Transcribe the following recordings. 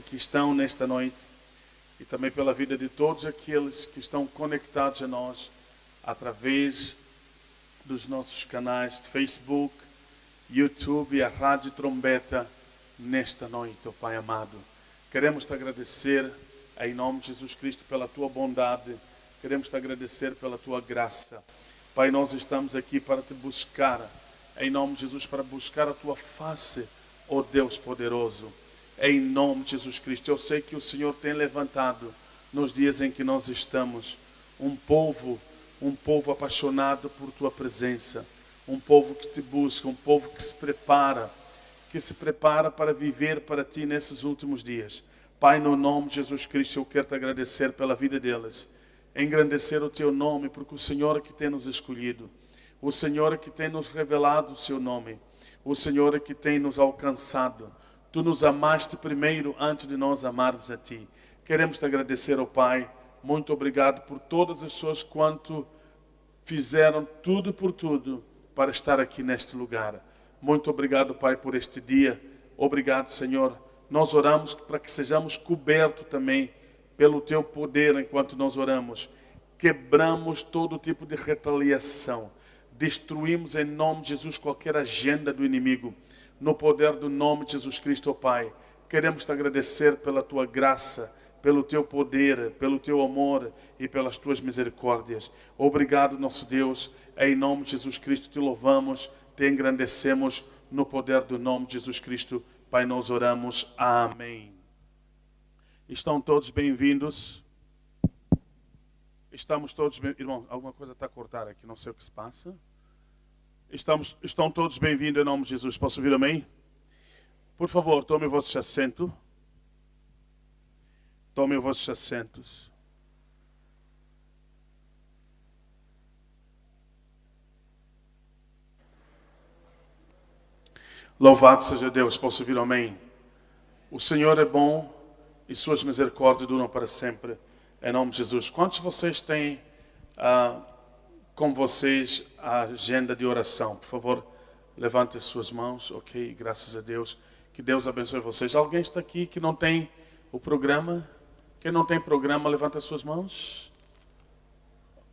que estão nesta noite e também pela vida de todos aqueles que estão conectados a nós através dos nossos canais de Facebook, YouTube e a Rádio Trombeta nesta noite, ó Pai amado. Queremos te agradecer em nome de Jesus Cristo pela tua bondade, queremos te agradecer pela tua graça. Pai, nós estamos aqui para te buscar, em nome de Jesus, para buscar a tua face, ó Deus poderoso. Em nome de Jesus Cristo, eu sei que o Senhor tem levantado nos dias em que nós estamos um povo apaixonado por tua presença, um povo que te busca, um povo que se prepara para viver para ti nesses últimos dias. Pai, no nome de Jesus Cristo, eu quero te agradecer pela vida deles, engrandecer o teu nome, porque o Senhor é que tem nos escolhido, o Senhor é que tem nos revelado o seu nome, o Senhor é que tem nos alcançado. Tu nos amaste primeiro antes de nós amarmos a ti. Queremos te agradecer, ó Pai. Muito obrigado por todas as pessoas quanto fizeram tudo por tudo para estar aqui neste lugar. Muito obrigado, Pai, por este dia. Obrigado, Senhor. Nós oramos para que sejamos cobertos também pelo teu poder enquanto nós oramos. Quebramos todo tipo de retaliação. Destruímos em nome de Jesus qualquer agenda do inimigo. No poder do nome de Jesus Cristo, ó Pai, queremos te agradecer pela tua graça, pelo teu poder, pelo teu amor e pelas tuas misericórdias. Obrigado, nosso Deus, em nome de Jesus Cristo te louvamos, te engrandecemos, no poder do nome de Jesus Cristo, Pai, nós oramos. Amém. Estão todos bem-vindos? Estamos todos bem... Irmão, alguma coisa está a cortar aqui, não sei o que se passa. Estão todos bem-vindos em nome de Jesus. Posso ouvir amém? Por favor, tomem vossos assentos. Tomem vossos assentos. Louvado seja Deus. Posso ouvir amém? O Senhor é bom e suas misericórdias duram para sempre. Em nome de Jesus. Quantos de vocês têm com vocês a agenda de oração? Por favor, levante as suas mãos. Ok, graças a Deus. Que Deus abençoe vocês. Alguém está aqui que não tem o programa? Quem não tem programa, levante as suas mãos.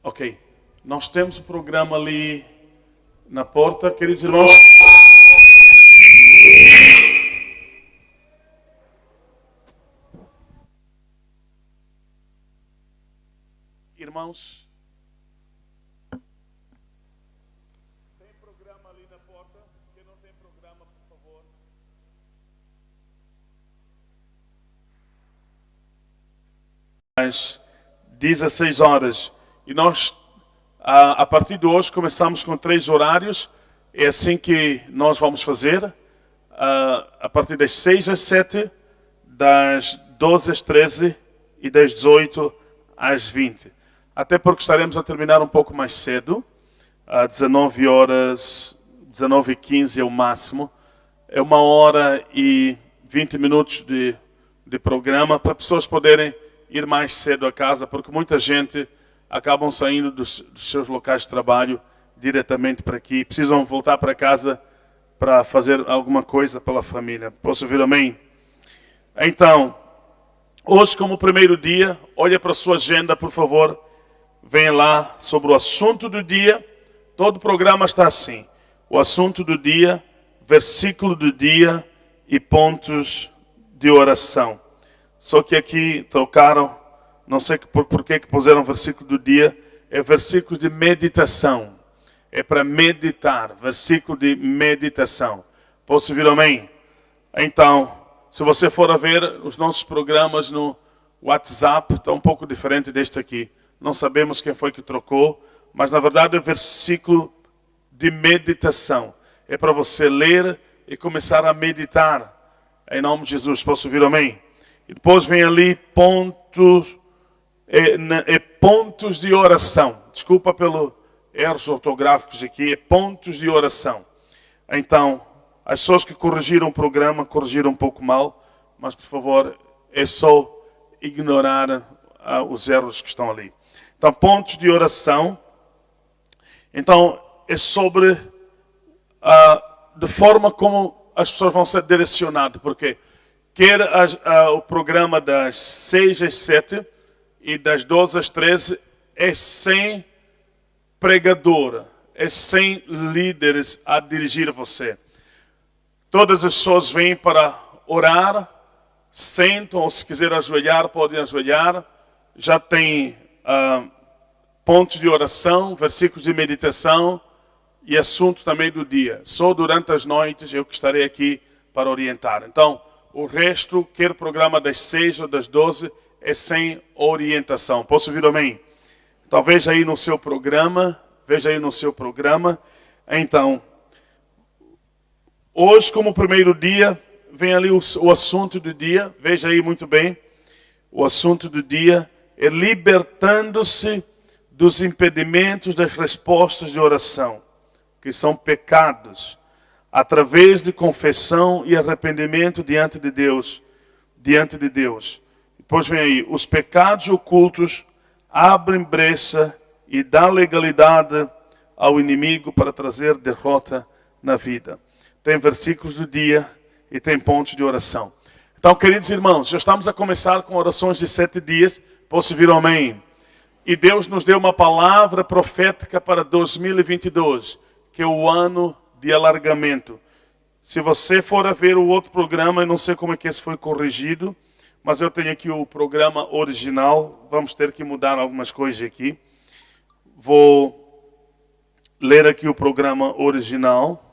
Ok, nós temos o programa ali na porta, queridos irmãos. Irmãos, tem programa ali na porta. Quem não tem programa, por favor. Às 16 horas. E nós, a partir de hoje, começamos com 3 horários. É assim que nós vamos fazer. A partir das 6 às 7, das 12 às 13 e das 18 às 20. Até porque estaremos a terminar um pouco mais cedo, às 19 horas, 19h15 é o máximo. É 1 hora e 20 minutos de programa para pessoas poderem ir mais cedo a casa, porque muita gente acabam saindo dos seus locais de trabalho diretamente para aqui. Precisam voltar para casa para fazer alguma coisa pela família. Posso ouvir amém? Então, hoje como primeiro dia, olha para a sua agenda, por favor. Venha lá sobre o assunto do dia. Todo o programa está assim. O assunto do dia, versículo do dia e pontos de oração. Só que aqui trocaram, não sei por que puseram versículo do dia. É versículo de meditação. É para meditar, versículo de meditação. Posso ouvir amém? Então, se você for a ver os nossos programas no WhatsApp, está um pouco diferente deste aqui. Não sabemos quem foi que trocou, mas na verdade é versículo de meditação. É para você ler e começar a meditar. Em nome de Jesus, posso ouvir amém? E depois vem ali pontos de oração. Desculpa pelo erros ortográficos aqui, é pontos de oração. Então, as pessoas que corrigiram o programa, corrigiram um pouco mal, mas por favor, é só ignorar os erros que estão ali. Então, pontos de oração. Então, é sobre de forma como as pessoas vão ser direcionadas, porque quer o programa das 6 às 7 e das 12 às 13 é sem pregador, é sem líderes a dirigir você. Todas as pessoas vêm para orar, sentam, ou se quiser ajoelhar, podem ajoelhar. Já tem pontos de oração, versículos de meditação e assunto também do dia. Só durante as noites eu que estarei aqui para orientar. Então, o resto, quer programa das 6 ou das 12, é sem orientação. Posso ouvir amém? Então, veja aí no seu programa. Então, hoje, como primeiro dia, vem ali o assunto do dia. Veja aí muito bem. O assunto do dia é libertando-se dos impedimentos das respostas de oração, que são pecados, através de confissão e arrependimento diante de Deus. Depois vem aí, os pecados ocultos abrem brecha e dão legalidade ao inimigo para trazer derrota na vida. Tem versículos do dia e tem pontos de oração. Então, queridos irmãos, já estamos a começar com orações de 7 dias. Posso ouvir amém? E Deus nos deu uma palavra profética para 2022, que é o ano de alargamento. Se você for a ver o outro programa, eu não sei como é que esse foi corrigido, mas eu tenho aqui o programa original. Vamos ter que mudar algumas coisas aqui. Vou ler aqui o programa original.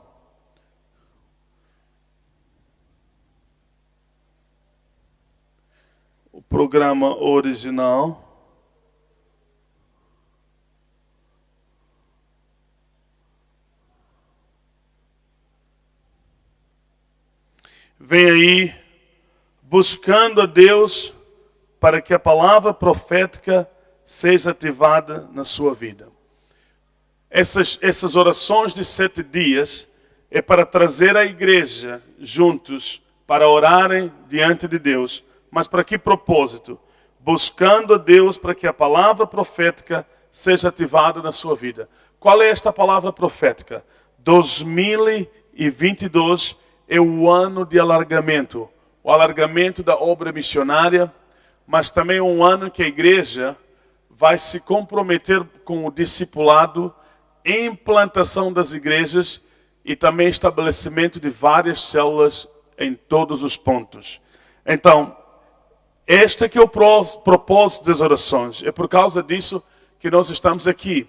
O programa original. Vem aí, buscando a Deus para que a palavra profética seja ativada na sua vida. Essas orações de 7 dias é para trazer a igreja juntos para orarem diante de Deus. Mas para que propósito? Buscando a Deus para que a palavra profética seja ativada na sua vida. Qual é esta palavra profética? 2022 é o ano de alargamento. O alargamento da obra missionária, mas também é um ano que a igreja vai se comprometer com o discipulado, implantação das igrejas e também estabelecimento de várias células em todos os pontos. Então, este que é o propósito das orações. É por causa disso que nós estamos aqui.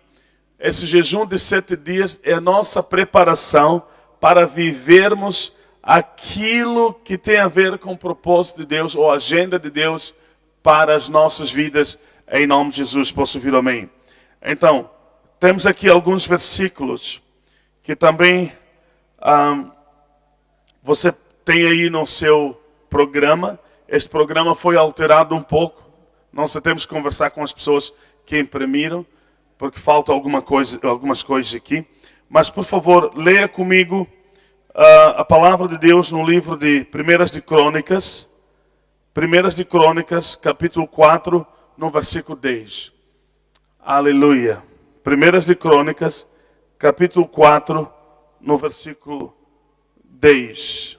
Esse jejum de 7 dias é a nossa preparação para vivermos aquilo que tem a ver com o propósito de Deus ou a agenda de Deus para as nossas vidas, em nome de Jesus. Posso ouvir amém? Então, temos aqui alguns versículos que também você tem aí no seu programa. Este programa foi alterado um pouco. Nós temos que conversar com as pessoas que imprimiram, porque faltam algumas coisas aqui. Mas, por favor, leia comigo a palavra de Deus no livro de 1 de Crônicas. 1 de Crônicas, capítulo 4, no versículo 10. Aleluia. 1 de Crônicas, capítulo 4, no versículo 10.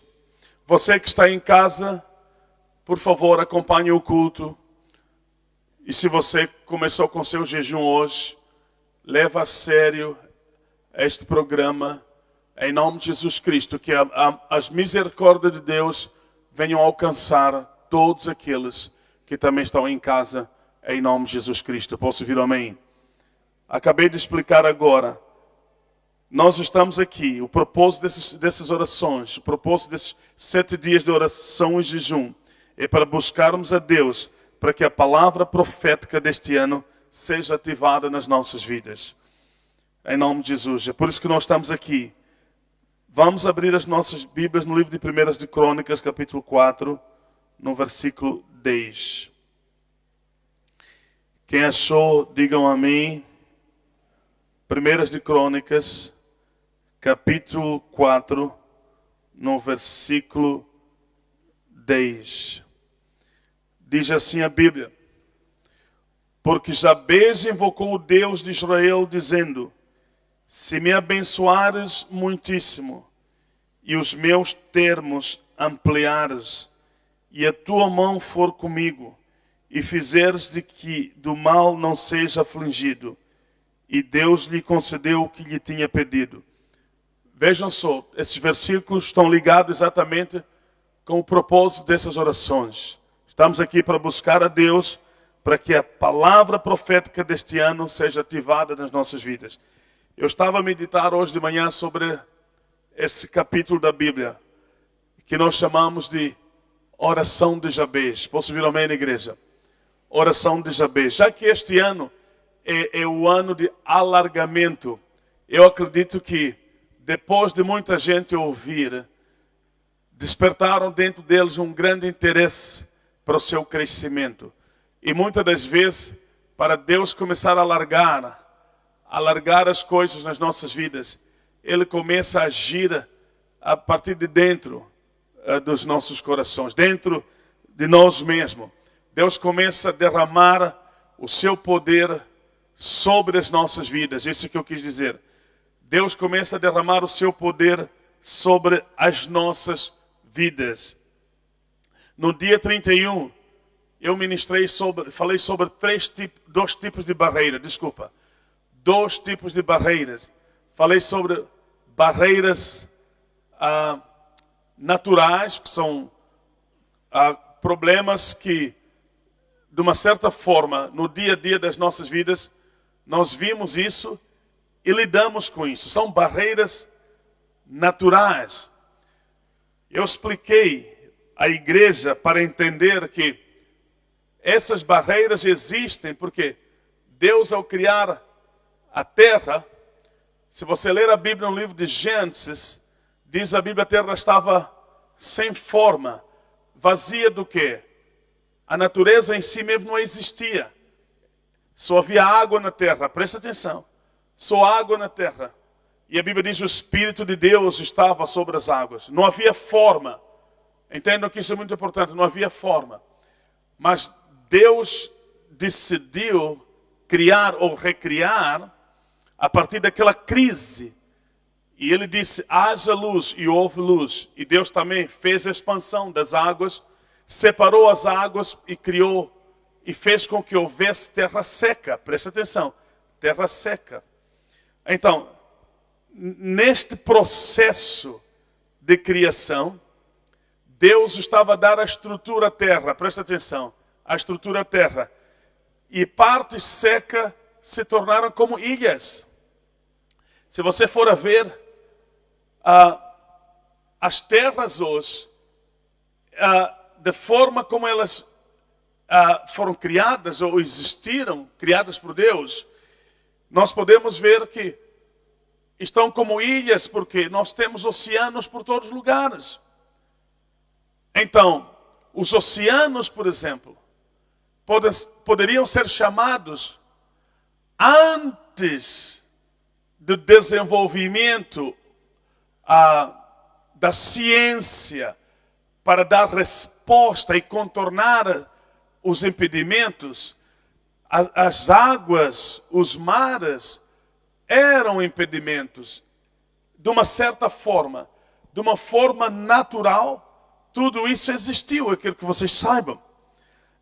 Você que está em casa, por favor, acompanhe o culto. E se você começou com seu jejum hoje, leva a sério este programa, em nome de Jesus Cristo, que as misericórdias de Deus venham alcançar todos aqueles que também estão em casa, em nome de Jesus Cristo. Posso ouvir amém? Acabei de explicar agora. Nós estamos aqui, o propósito dessas orações, o propósito desses 7 dias de oração e jejum, é para buscarmos a Deus, para que a palavra profética deste ano seja ativada nas nossas vidas. Em nome de Jesus. É por isso que nós estamos aqui. Vamos abrir as nossas Bíblias no livro de 1 de Crônicas, capítulo 4, no versículo 10. Quem achou, digam amém. 1 de Crônicas, capítulo 4, no versículo 10. Diz assim a Bíblia: porque Jabez invocou o Deus de Israel, dizendo: se me abençoares muitíssimo, e os meus termos ampliares, e a tua mão for comigo, e fizeres de que do mal não seja afligido. E Deus lhe concedeu o que lhe tinha pedido. Vejam só, esses versículos estão ligados exatamente com o propósito dessas orações. Estamos aqui para buscar a Deus, para que a palavra profética deste ano seja ativada nas nossas vidas. Eu estava a meditar hoje de manhã sobre esse capítulo da Bíblia, que nós chamamos de oração de Jabez. Posso ouvir amém na igreja? Oração de Jabez. Já que este ano é o ano de alargamento, eu acredito que depois de muita gente ouvir, despertaram dentro deles um grande interesse para o seu crescimento. E muitas das vezes, para Deus começar a alargar as coisas nas nossas vidas, Ele começa a agir a partir de dentro dos nossos corações, dentro de nós mesmos. Deus começa a derramar o seu poder sobre as nossas vidas. Isso que eu quis dizer. Deus começa a derramar o seu poder sobre as nossas vidas. No dia 31, eu falei sobre dois tipos de barreiras. Dois tipos de barreiras. Falei sobre barreiras naturais, que são problemas que, de uma certa forma, no dia a dia das nossas vidas, nós vimos isso e lidamos com isso. São barreiras naturais. Eu expliquei à igreja para entender que essas barreiras existem porque Deus, ao criar a terra, se você ler a Bíblia no livro de Gênesis, diz a Bíblia que a terra estava sem forma, vazia do quê? A natureza em si mesmo não existia. Só havia água na terra, presta atenção. Só água na terra. E a Bíblia diz que o Espírito de Deus estava sobre as águas. Não havia forma. Entendam que isso é muito importante, não havia forma. Mas Deus decidiu criar ou recriar a partir daquela crise. E Ele disse, haja luz, e houve luz. E Deus também fez a expansão das águas, separou as águas e criou, e fez com que houvesse terra seca. Presta atenção, terra seca. Então, neste processo de criação, Deus estava a dar a estrutura à terra. Presta atenção, a estrutura à terra. E partes secas se tornaram como ilhas. Se você for a ver, as terras hoje, da forma como elas foram criadas ou existiram, criadas por Deus, nós podemos ver que estão como ilhas, porque nós temos oceanos por todos os lugares. Então, os oceanos, por exemplo, poderiam ser chamados antes do desenvolvimento da ciência para dar resposta e contornar os impedimentos. As águas, os mares eram impedimentos. De uma certa forma, de uma forma natural, tudo isso existiu, eu quero que vocês saibam.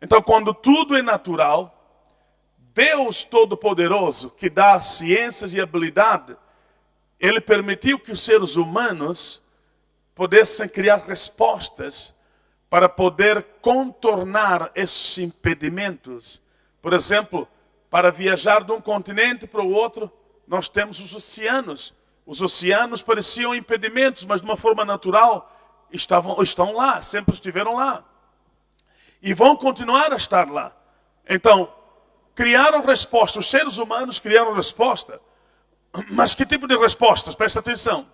Então, quando tudo é natural, Deus Todo-Poderoso, que dá ciências e habilidade, Ele permitiu que os seres humanos pudessem criar respostas para poder contornar esses impedimentos. Por exemplo, para viajar de um continente para o outro, nós temos os oceanos. Os oceanos pareciam impedimentos, mas de uma forma natural estão lá, sempre estiveram lá. E vão continuar a estar lá. Então, criaram resposta. Os seres humanos criaram resposta. Mas que tipo de respostas? Presta atenção.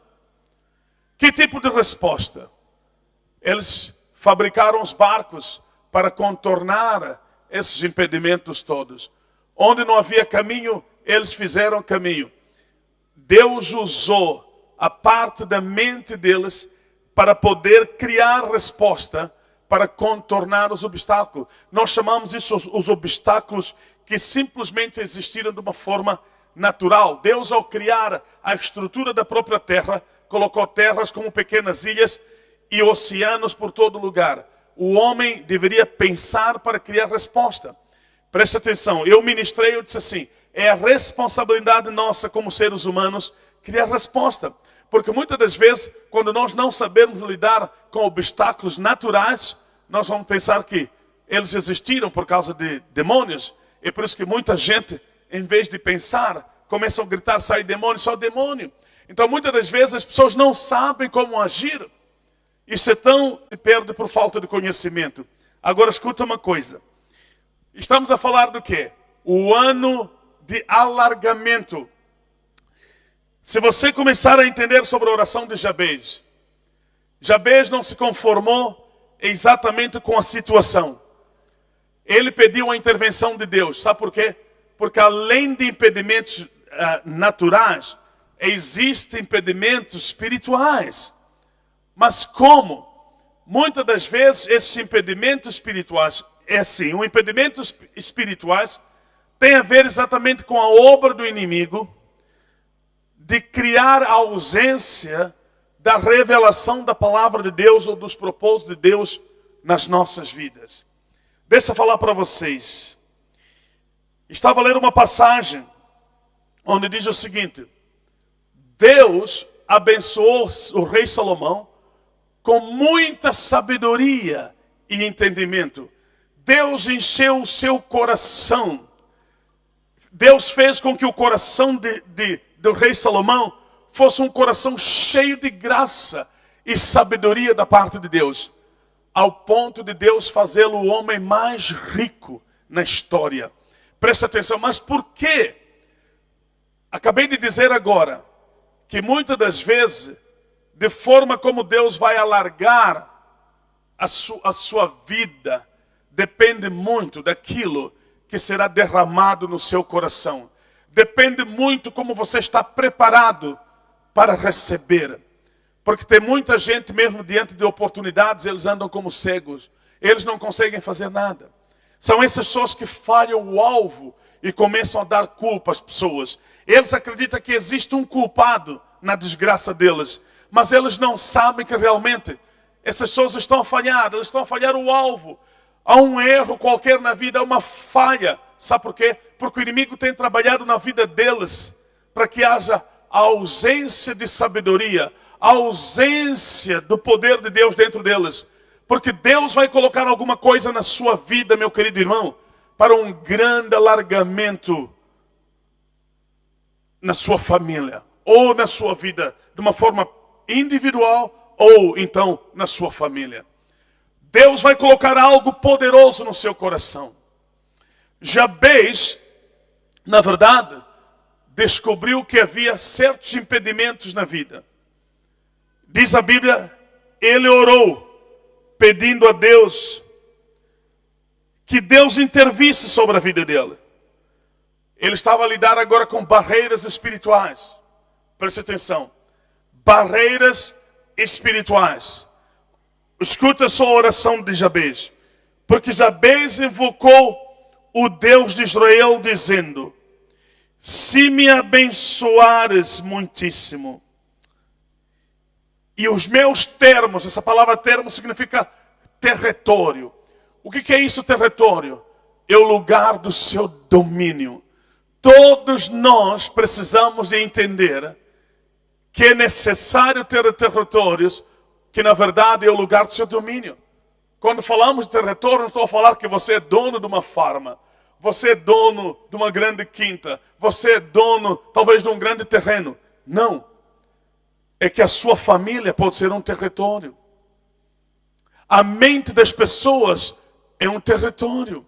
Que tipo de resposta? Eles fabricaram os barcos para contornar esses impedimentos todos. Onde não havia caminho, eles fizeram caminho. Deus usou a parte da mente deles para poder criar resposta para contornar os obstáculos. Nós chamamos isso os obstáculos que simplesmente existiram de uma forma natural. Deus, ao criar a estrutura da própria terra, colocou terras como pequenas ilhas e oceanos por todo lugar. o homem deveria pensar para criar resposta. Preste atenção, eu ministrei, eu disse assim, é a responsabilidade nossa como seres humanos criar resposta. Porque muitas das vezes, quando nós não sabemos lidar com obstáculos naturais, nós vamos pensar que eles existiram por causa de demônios. É por isso que muita gente, em vez de pensar, começam a gritar, sai demônio, só demônio. Então muitas das vezes as pessoas não sabem como agir. Isso é tão se perde por falta de conhecimento. Agora escuta uma coisa. Estamos a falar do quê? O ano de alargamento. Se você começar a entender sobre a oração de Jabez, Jabez não se conformou exatamente com a situação. Ele pediu a intervenção de Deus. Sabe por quê? Porque além de impedimentos naturais, existem impedimentos espirituais. Mas como? Muitas das vezes esses impedimentos espirituais, os impedimentos espirituais tem a ver exatamente com a obra do inimigo de criar a ausência da revelação da palavra de Deus ou dos propósitos de Deus nas nossas vidas. Deixa eu falar para vocês. Estava lendo uma passagem onde diz o seguinte: Deus abençoou o rei Salomão com muita sabedoria e entendimento. Deus encheu o seu coração. Deus fez com que o coração do rei Salomão fosse um coração cheio de graça e sabedoria da parte de Deus, ao ponto de Deus fazê-lo o homem mais rico na história. Presta atenção, mas por quê? Acabei de dizer agora que muitas das vezes, de forma como Deus vai alargar a sua vida, depende muito daquilo que será derramado no seu coração. Depende muito como você está preparado para receber. Porque tem muita gente, mesmo diante de oportunidades, eles andam como cegos. Eles não conseguem fazer nada. São essas pessoas que falham o alvo e começam a dar culpa às pessoas. Eles acreditam que existe um culpado na desgraça deles. Mas eles não sabem que realmente essas pessoas estão a falhar. Eles estão a falhar o alvo. Há um erro qualquer na vida, há uma falha. Sabe por quê? Porque o inimigo tem trabalhado na vida deles para que haja a ausência de sabedoria, a ausência do poder de Deus dentro deles. Porque Deus vai colocar alguma coisa na sua vida, meu querido irmão, para um grande alargamento na sua família, ou na sua vida, de uma forma individual, ou então na sua família. Deus vai colocar algo poderoso no seu coração. Jabez, na verdade, descobriu que havia certos impedimentos na vida. Diz a Bíblia, ele orou, pedindo a Deus que Deus intervisse sobre a vida dele. Ele estava a lidar agora com barreiras espirituais. Preste atenção. Barreiras espirituais. Escuta só a oração de Jabez. Porque Jabez invocou o Deus de Israel, dizendo: se me abençoares muitíssimo, e os meus termos, essa palavra termo significa território. O que é isso, território? É o lugar do seu domínio. Todos nós precisamos de entender que é necessário ter territórios, que na verdade é o lugar do seu domínio. Quando falamos de território, não estou a falar que você é dono de uma farma, você é dono de uma grande quinta, você é dono talvez de um grande terreno. Não. É que a sua família pode ser um território. A mente das pessoas é um território.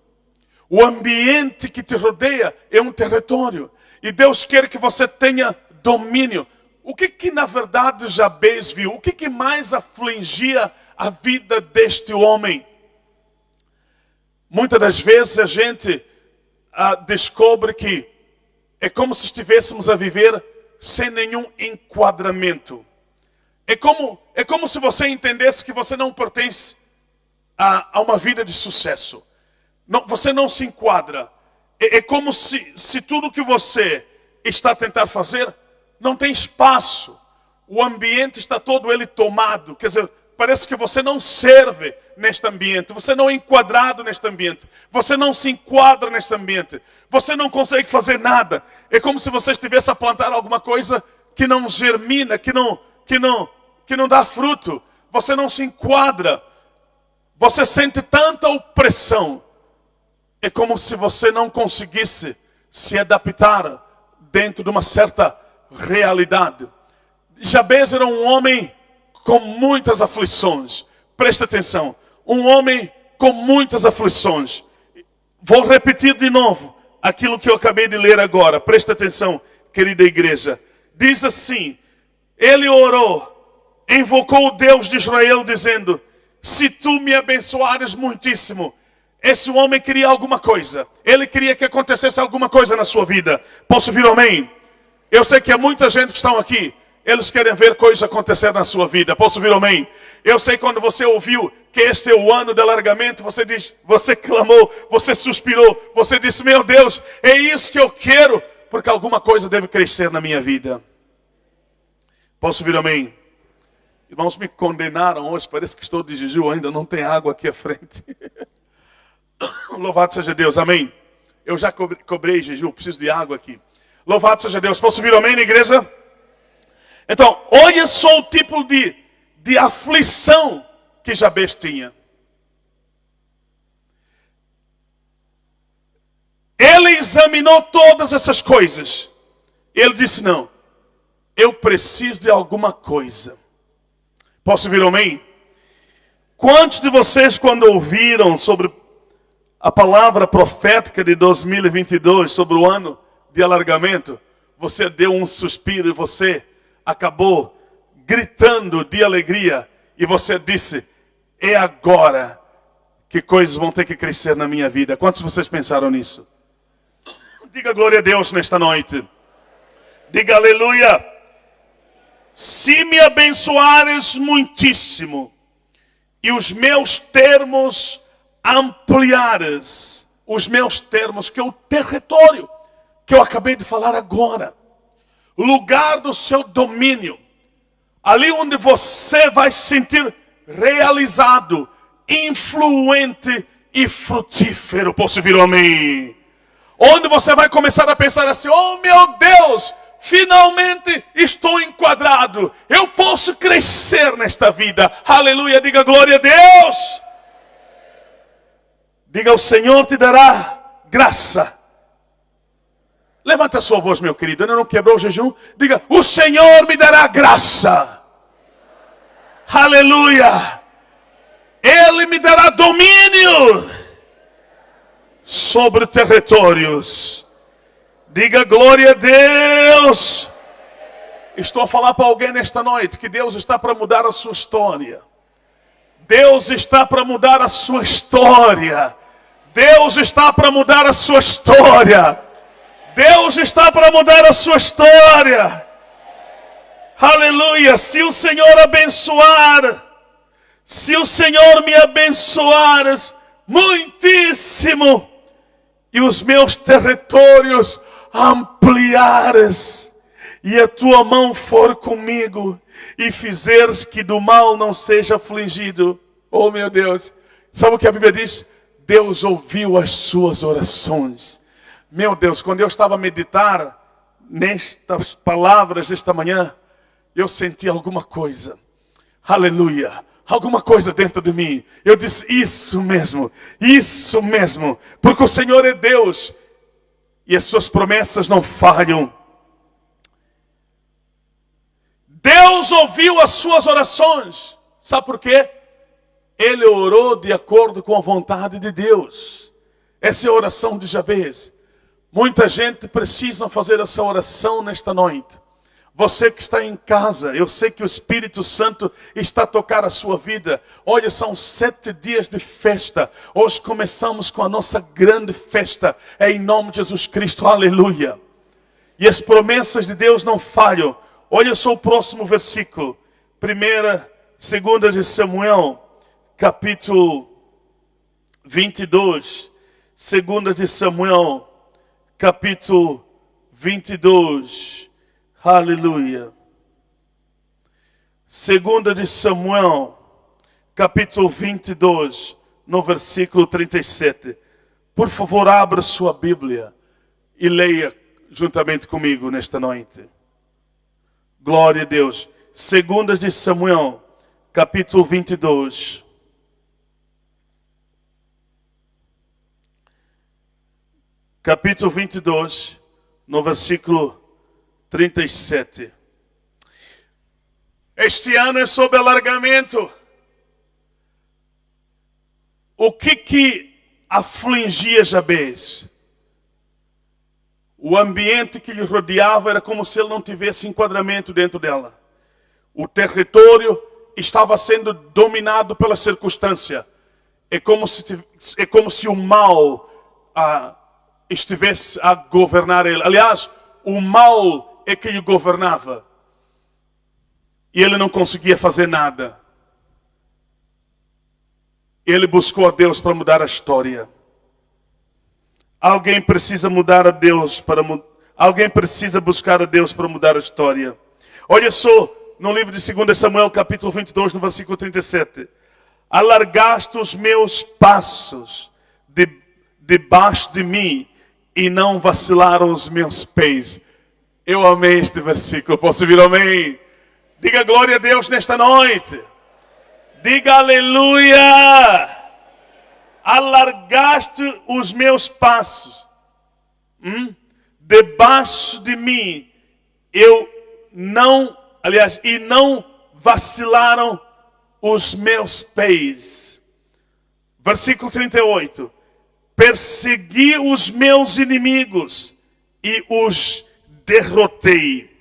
O ambiente que te rodeia é um território. E Deus quer que você tenha domínio. O que na verdade Jabez viu? O que mais afligia a vida deste homem? Muitas das vezes a gente descobre que é como se estivéssemos a viver sem nenhum enquadramento. É como se você entendesse que você não pertence a uma vida de sucesso. Não, você não se enquadra. É como se tudo que você está a tentar fazer não tem espaço. O ambiente está todo ele tomado. Quer dizer, parece que você não serve neste ambiente, você não é enquadrado neste ambiente, você não se enquadra neste ambiente, você não consegue fazer nada. É como se você estivesse a plantar alguma coisa que não germina, que não dá fruto. Você não se enquadra. Você sente tanta opressão. É como se você não conseguisse se adaptar dentro de uma certa realidade. Jabez era um homem com muitas aflições. Presta atenção. Um homem com muitas aflições. Vou repetir de novo aquilo que eu acabei de ler agora. Presta atenção, querida igreja. Diz assim: ele orou, invocou o Deus de Israel, dizendo: se tu me abençoares muitíssimo. Esse homem queria alguma coisa. Ele queria que acontecesse alguma coisa na sua vida. Posso ouvir um amém? Eu sei que há muita gente que estão aqui. Eles querem ver coisas acontecer na sua vida. Posso ouvir um amém? Eu sei que quando você ouviu que este é o ano de alargamento, você clamou, você suspirou, você disse: meu Deus, é isso que eu quero, porque alguma coisa deve crescer na minha vida. Posso ouvir um amém? Irmãos, me condenaram hoje, parece que estou de jejum, ainda não tem água aqui à frente. Louvado seja Deus, amém. Eu já cobrei jejum, preciso de água aqui. Louvado seja Deus. Posso ouvir amém na igreja? Então, olha só o tipo de aflição que Jabez tinha. Ele examinou todas essas coisas. Ele disse: não, eu preciso de alguma coisa. Posso ouvir amém? Quantos de vocês, quando ouviram sobre a palavra profética de 2022, sobre o ano de alargamento, você deu um suspiro e você acabou gritando de alegria e você disse: é agora que coisas vão ter que crescer na minha vida? Quantos de vocês pensaram nisso? Diga glória a Deus nesta noite. Diga aleluia. Se me abençoares muitíssimo e os meus termos ampliares, os meus termos, que é o território que eu acabei de falar agora, lugar do seu domínio, ali onde você vai se sentir realizado, influente e frutífero. Posso ouvir um amém? Onde você vai começar a pensar assim: oh meu Deus, finalmente estou enquadrado, eu posso crescer nesta vida. Aleluia, diga glória a Deus. Diga: o Senhor te dará graça. Levanta a sua voz, meu querido. Ainda não quebrou o jejum? Diga: o Senhor me dará graça. Aleluia. Ele me dará domínio sobre territórios. Diga glória a Deus. Estou a falar para alguém nesta noite que Deus está para mudar a sua história. Deus está para mudar a sua história. Deus está para mudar a sua história. Deus está para mudar a sua história. Aleluia. Se o Senhor abençoar, se o Senhor me abençoares muitíssimo e os meus territórios ampliares, e a tua mão for comigo e fizeres que do mal não seja afligido. Oh meu Deus, sabe o que a Bíblia diz? Deus ouviu as suas orações. Meu Deus, quando eu estava a meditar nestas palavras esta manhã, eu senti alguma coisa. Aleluia. Alguma coisa dentro de mim. Eu disse: isso mesmo, porque o Senhor é Deus e as suas promessas não falham. Deus ouviu as suas orações. Sabe por quê? Ele orou de acordo com a vontade de Deus. Essa é a oração de Jabez. Muita gente precisa fazer essa oração nesta noite. Você que está em casa, eu sei que o Espírito Santo está a tocar a sua vida. Olha, são 7 dias de festa. Hoje começamos com a nossa grande festa. É em nome de Jesus Cristo, aleluia. E as promessas de Deus não falham. Olha só o próximo versículo. 2 de Samuel, capítulo 22. 2 de Samuel, capítulo 22. Aleluia. 2 de Samuel, capítulo 22, no versículo 37. Por favor, abra sua Bíblia e leia juntamente comigo nesta noite. Glória a Deus. 2 de Samuel, capítulo 22. Capítulo 22, no versículo 37. Este ano é sobre alargamento. O que afligia Jabez? O ambiente que lhe rodeava era como se ele não tivesse enquadramento dentro dela. O território estava sendo dominado pela circunstância. É como se o mal estivesse a governar ele. Aliás, o mal é que lhe governava. E ele não conseguia fazer nada. Ele buscou a Deus para mudar a história. Alguém precisa mudar a Deus alguém precisa buscar a Deus para mudar a história. Olha só, no livro de 2 Samuel, capítulo 22, no versículo 37. Alargaste os meus passos debaixo de mim e não vacilaram os meus pés. Eu amei este versículo. Posso ouvir amém? Diga glória a Deus nesta noite. Diga aleluia. Alargaste os meus passos. Debaixo de mim. E não vacilaram os meus pés. Versículo 38. Persegui os meus inimigos e os derrotei.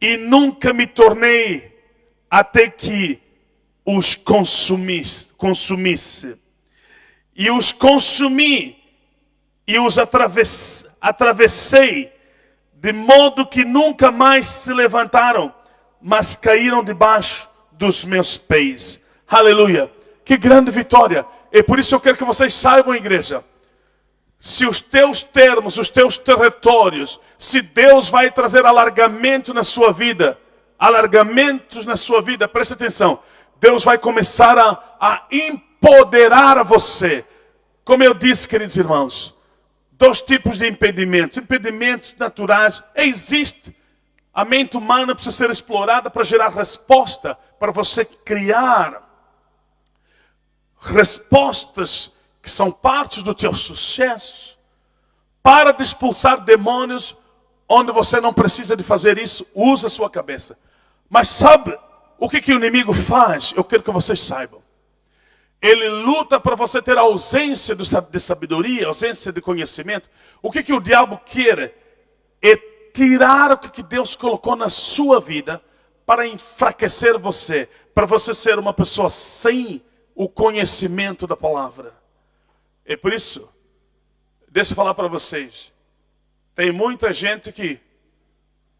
E nunca me tornei até que os consumisse. E os consumi e os atravessei, de modo que nunca mais se levantaram, mas caíram debaixo dos meus pés. Aleluia! Que grande vitória! E por isso eu quero que vocês saibam, igreja, se os teus termos, os teus territórios, se Deus vai trazer alargamento na sua vida, alargamentos na sua vida, preste atenção, Deus vai começar a empoderar você. Como eu disse, queridos irmãos, 2 tipos de impedimentos. Impedimentos naturais. Existe. A mente humana precisa ser explorada para gerar resposta, para você criar respostas que são partes do teu sucesso. Para de expulsar demônios onde você não precisa de fazer isso, usa a sua cabeça. Mas sabe o que o inimigo faz? Eu quero que vocês saibam. Ele luta para você ter ausência de sabedoria, ausência de conhecimento. O que o diabo quer é tirar o que Deus colocou na sua vida para enfraquecer você, para você ser uma pessoa sem o conhecimento da palavra. É por isso, deixa eu falar para vocês, tem muita gente que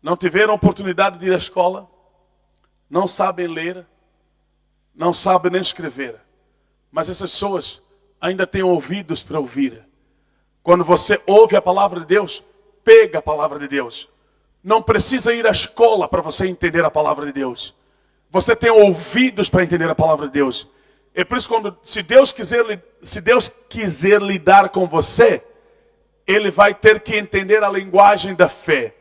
não tiveram oportunidade de ir à escola, não sabem ler, não sabem nem escrever. Mas essas pessoas ainda têm ouvidos para ouvir. Quando você ouve a palavra de Deus, pega a palavra de Deus. Não precisa ir à escola para você entender a palavra de Deus. Você tem ouvidos para entender a palavra de Deus. É por isso que se Deus quiser lidar com você, Ele vai ter que entender a linguagem da fé.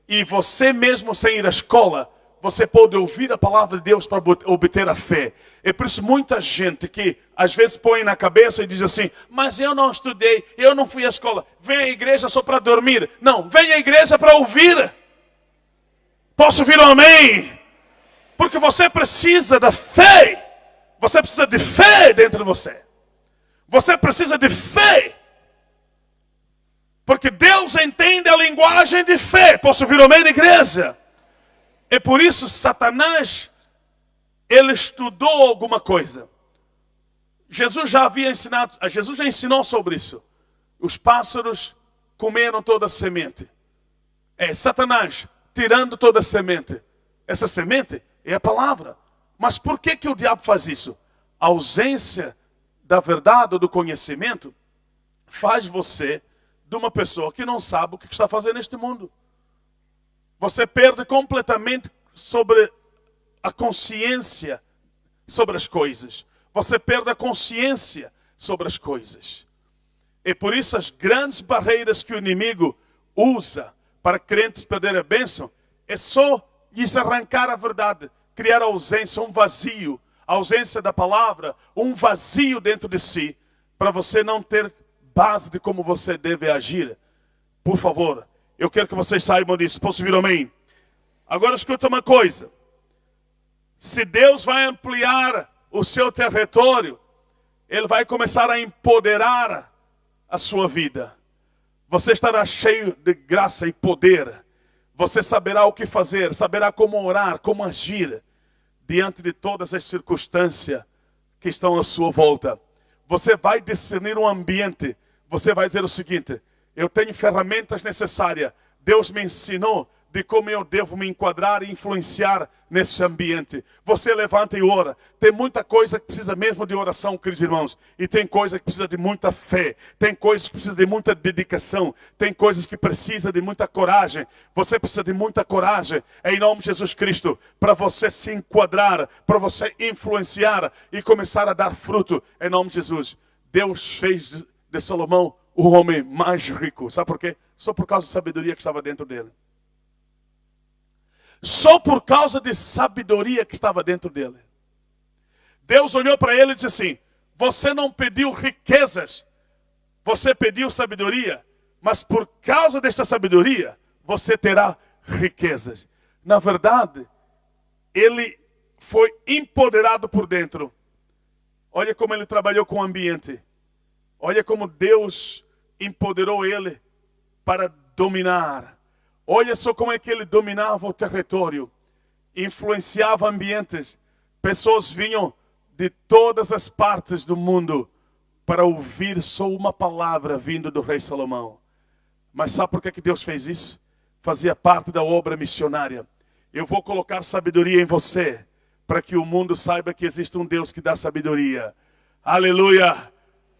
E você mesmo sem ir à escola, você pode ouvir a palavra de Deus para obter a fé. É por isso muita gente que às vezes põe na cabeça e diz assim, mas eu não estudei, eu não fui à escola. Vem à igreja só para dormir. Não, vem à igreja para ouvir. Posso ouvir um amém? Porque você precisa da fé. Você precisa de fé dentro de você. Você precisa de fé. Porque Deus entende a linguagem de fé. Posso ouvir um amém na igreja? É por isso Satanás, ele estudou alguma coisa. Jesus já ensinou sobre isso. Os pássaros comeram toda a semente. É Satanás tirando toda a semente. Essa semente é a palavra. Mas por que o diabo faz isso? A ausência da verdade ou do conhecimento faz você de uma pessoa que não sabe o que está fazendo neste mundo. Você perde completamente sobre a consciência sobre as coisas. você perde a consciência sobre as coisas. E por isso as grandes barreiras que o inimigo usa para crentes perderem a bênção é só lhes arrancar a verdade, criar ausência, um vazio, a ausência da palavra, um vazio dentro de si, para você não ter base de como você deve agir. Por favor, eu quero que vocês saibam disso. Posso ouvir amém? Agora escuta uma coisa. Se Deus vai ampliar o seu território, Ele vai começar a empoderar a sua vida. Você estará cheio de graça e poder. Você saberá o que fazer, saberá como orar, como agir diante de todas as circunstâncias que estão à sua volta. Você vai discernir um ambiente. Você vai dizer o seguinte: eu tenho ferramentas necessárias. Deus me ensinou de como eu devo me enquadrar e influenciar nesse ambiente. Você levanta e ora. Tem muita coisa que precisa mesmo de oração, queridos irmãos. E tem coisa que precisa de muita fé. Tem coisas que precisa de muita dedicação. Tem coisas que precisa de muita coragem. Você precisa de muita coragem, em nome de Jesus Cristo, para você se enquadrar, para você influenciar e começar a dar fruto, em nome de Jesus. Deus fez de Salomão o homem mais rico. Sabe por quê? Só por causa da sabedoria que estava dentro dele. Só por causa de sabedoria que estava dentro dele. Deus olhou para ele e disse assim: você não pediu riquezas, você pediu sabedoria, mas por causa desta sabedoria, você terá riquezas. Na verdade, ele foi empoderado por dentro. Olha como ele trabalhou com o ambiente. Olha como Deus empoderou ele para dominar. Olha só como é que ele dominava o território, influenciava ambientes. Pessoas vinham de todas as partes do mundo para ouvir só uma palavra vindo do rei Salomão. Mas sabe por que Deus fez isso? Fazia parte da obra missionária. Eu vou colocar sabedoria em você, para que o mundo saiba que existe um Deus que dá sabedoria. Aleluia!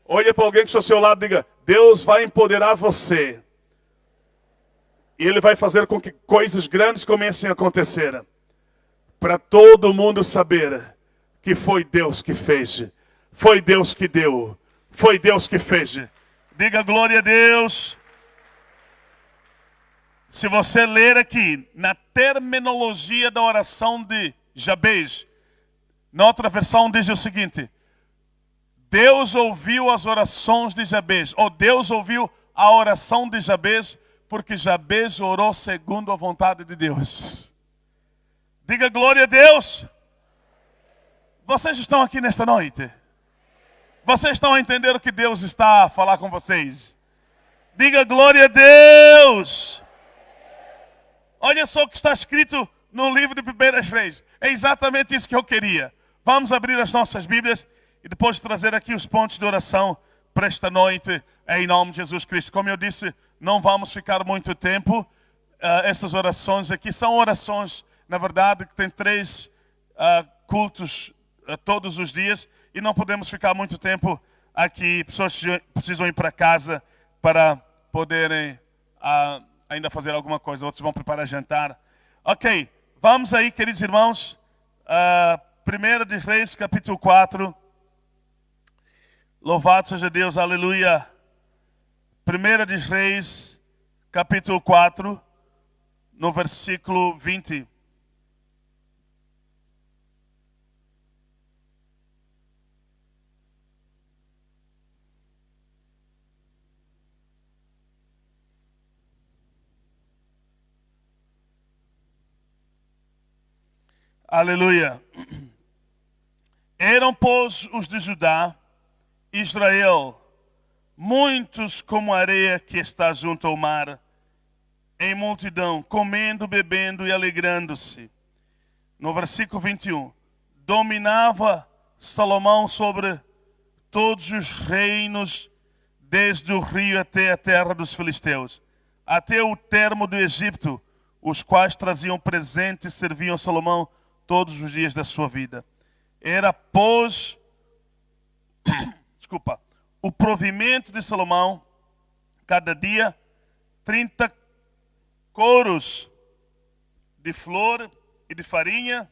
Olha para alguém que está ao seu lado e diga: Deus vai empoderar você. E Ele vai fazer com que coisas grandes comecem a acontecer. Para todo mundo saber que foi Deus que fez. Foi Deus que deu. Foi Deus que fez. Diga glória a Deus. Se você ler aqui, na terminologia da oração de Jabez, na outra versão diz o seguinte: Deus ouviu as orações de Jabez. Ou Deus ouviu a oração de Jabez, porque Jabez orou segundo a vontade de Deus. Diga glória a Deus. Vocês estão aqui nesta noite? Vocês estão a entender o que Deus está a falar com vocês? Diga glória a Deus. Olha só o que está escrito no livro de 1 Reis. É exatamente isso que eu queria. Vamos abrir as nossas Bíblias e depois trazer aqui os pontos de oração para esta noite, em nome de Jesus Cristo. Como eu disse, não vamos ficar muito tempo. Essas orações aqui são orações, na verdade, que tem 3 cultos todos os dias. E não podemos ficar muito tempo aqui. Pessoas precisam ir para casa para poderem ainda fazer alguma coisa. Outros vão preparar jantar. Ok, vamos aí, queridos irmãos. 1 de Reis, capítulo 4. Louvado seja Deus, aleluia. 1 de Reis, capítulo 4, no versículo 20. Aleluia. Eram, pois, os de Judá, Israel, muitos como a areia que está junto ao mar, em multidão, comendo, bebendo e alegrando-se. No versículo 21, dominava Salomão sobre todos os reinos, desde o rio até a terra dos filisteus, até o termo do Egito, os quais traziam presentes e serviam a Salomão todos os dias da sua vida. Era, pois, o provimento de Salomão, cada dia, 30 coros de flor e de farinha,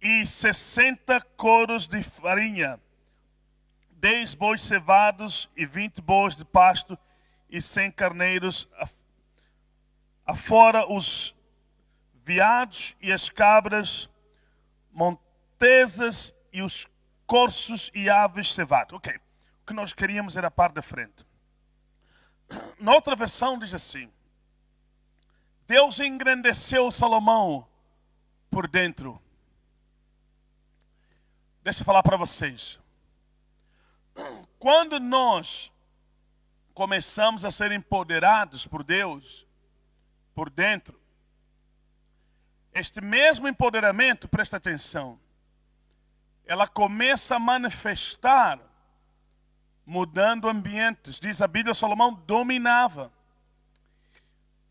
e 60 coros de farinha, 10 bois cevados e 20 bois de pasto e 100 carneiros, afora os veados e as cabras, montesas e os corços e aves cevados. Ok, o que nós queríamos era a parte da frente. Na outra versão diz assim: Deus engrandeceu Salomão por dentro. Deixa eu falar para vocês. Quando nós começamos a ser empoderados por Deus, por dentro, este mesmo empoderamento, presta atenção, ela começa a manifestar mudando ambientes. Diz a Bíblia, Salomão dominava.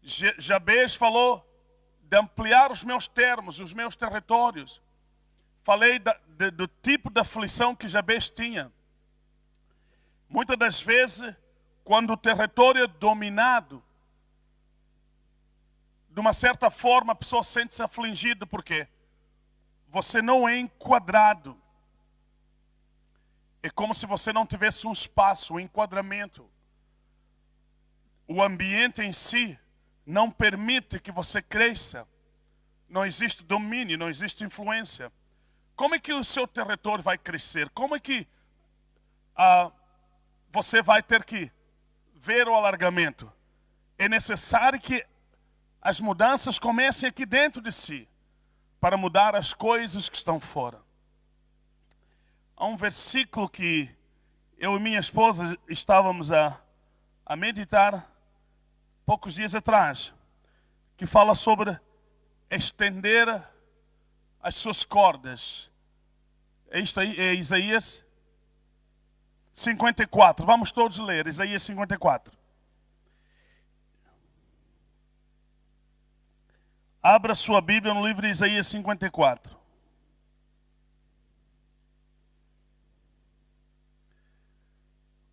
Jabez falou de ampliar os meus termos, os meus territórios. Falei do tipo de aflição que Jabez tinha. Muitas das vezes, quando o território é dominado, de uma certa forma a pessoa sente-se afligida. Por quê? Você não é enquadrado. É como se você não tivesse um espaço, um enquadramento. O ambiente em si não permite que você cresça. Não existe domínio, não existe influência. Como é que o seu território vai crescer? Como é que você vai ter que ver o alargamento? É necessário que as mudanças comecem aqui dentro de si, para mudar as coisas que estão fora. Há um versículo que eu e minha esposa estávamos a meditar poucos dias atrás, que fala sobre estender as suas cordas. É isto aí, é Isaías 54. Vamos todos ler Isaías 54. Abra sua Bíblia no livro de Isaías 54.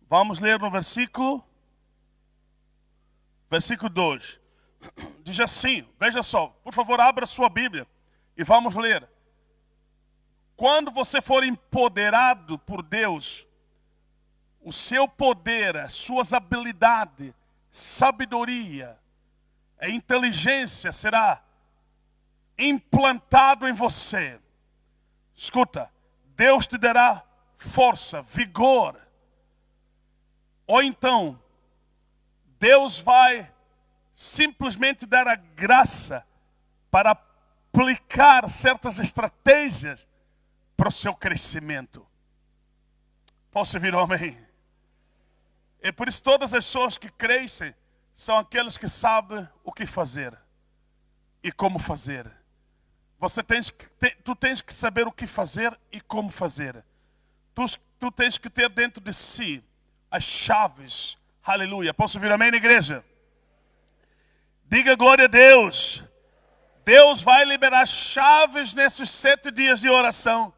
Vamos ler no versículo 2. Diz assim, veja só, por favor, abra sua Bíblia e vamos ler. Quando você for empoderado por Deus, o seu poder, as suas habilidades, sabedoria, a inteligência será implantado em você. Escuta, Deus te dará força, vigor. Ou então, Deus vai simplesmente dar a graça para aplicar certas estratégias para o seu crescimento. Posso ouvir um amém? É por isso que todas as pessoas que crescem são aqueles que sabem o que fazer e como fazer. Tu tens que saber o que fazer e como fazer. Tu tens que ter dentro de si as chaves. Aleluia. Posso ouvir amém na igreja? Diga glória a Deus. Deus vai liberar chaves nesses 7 dias de oração.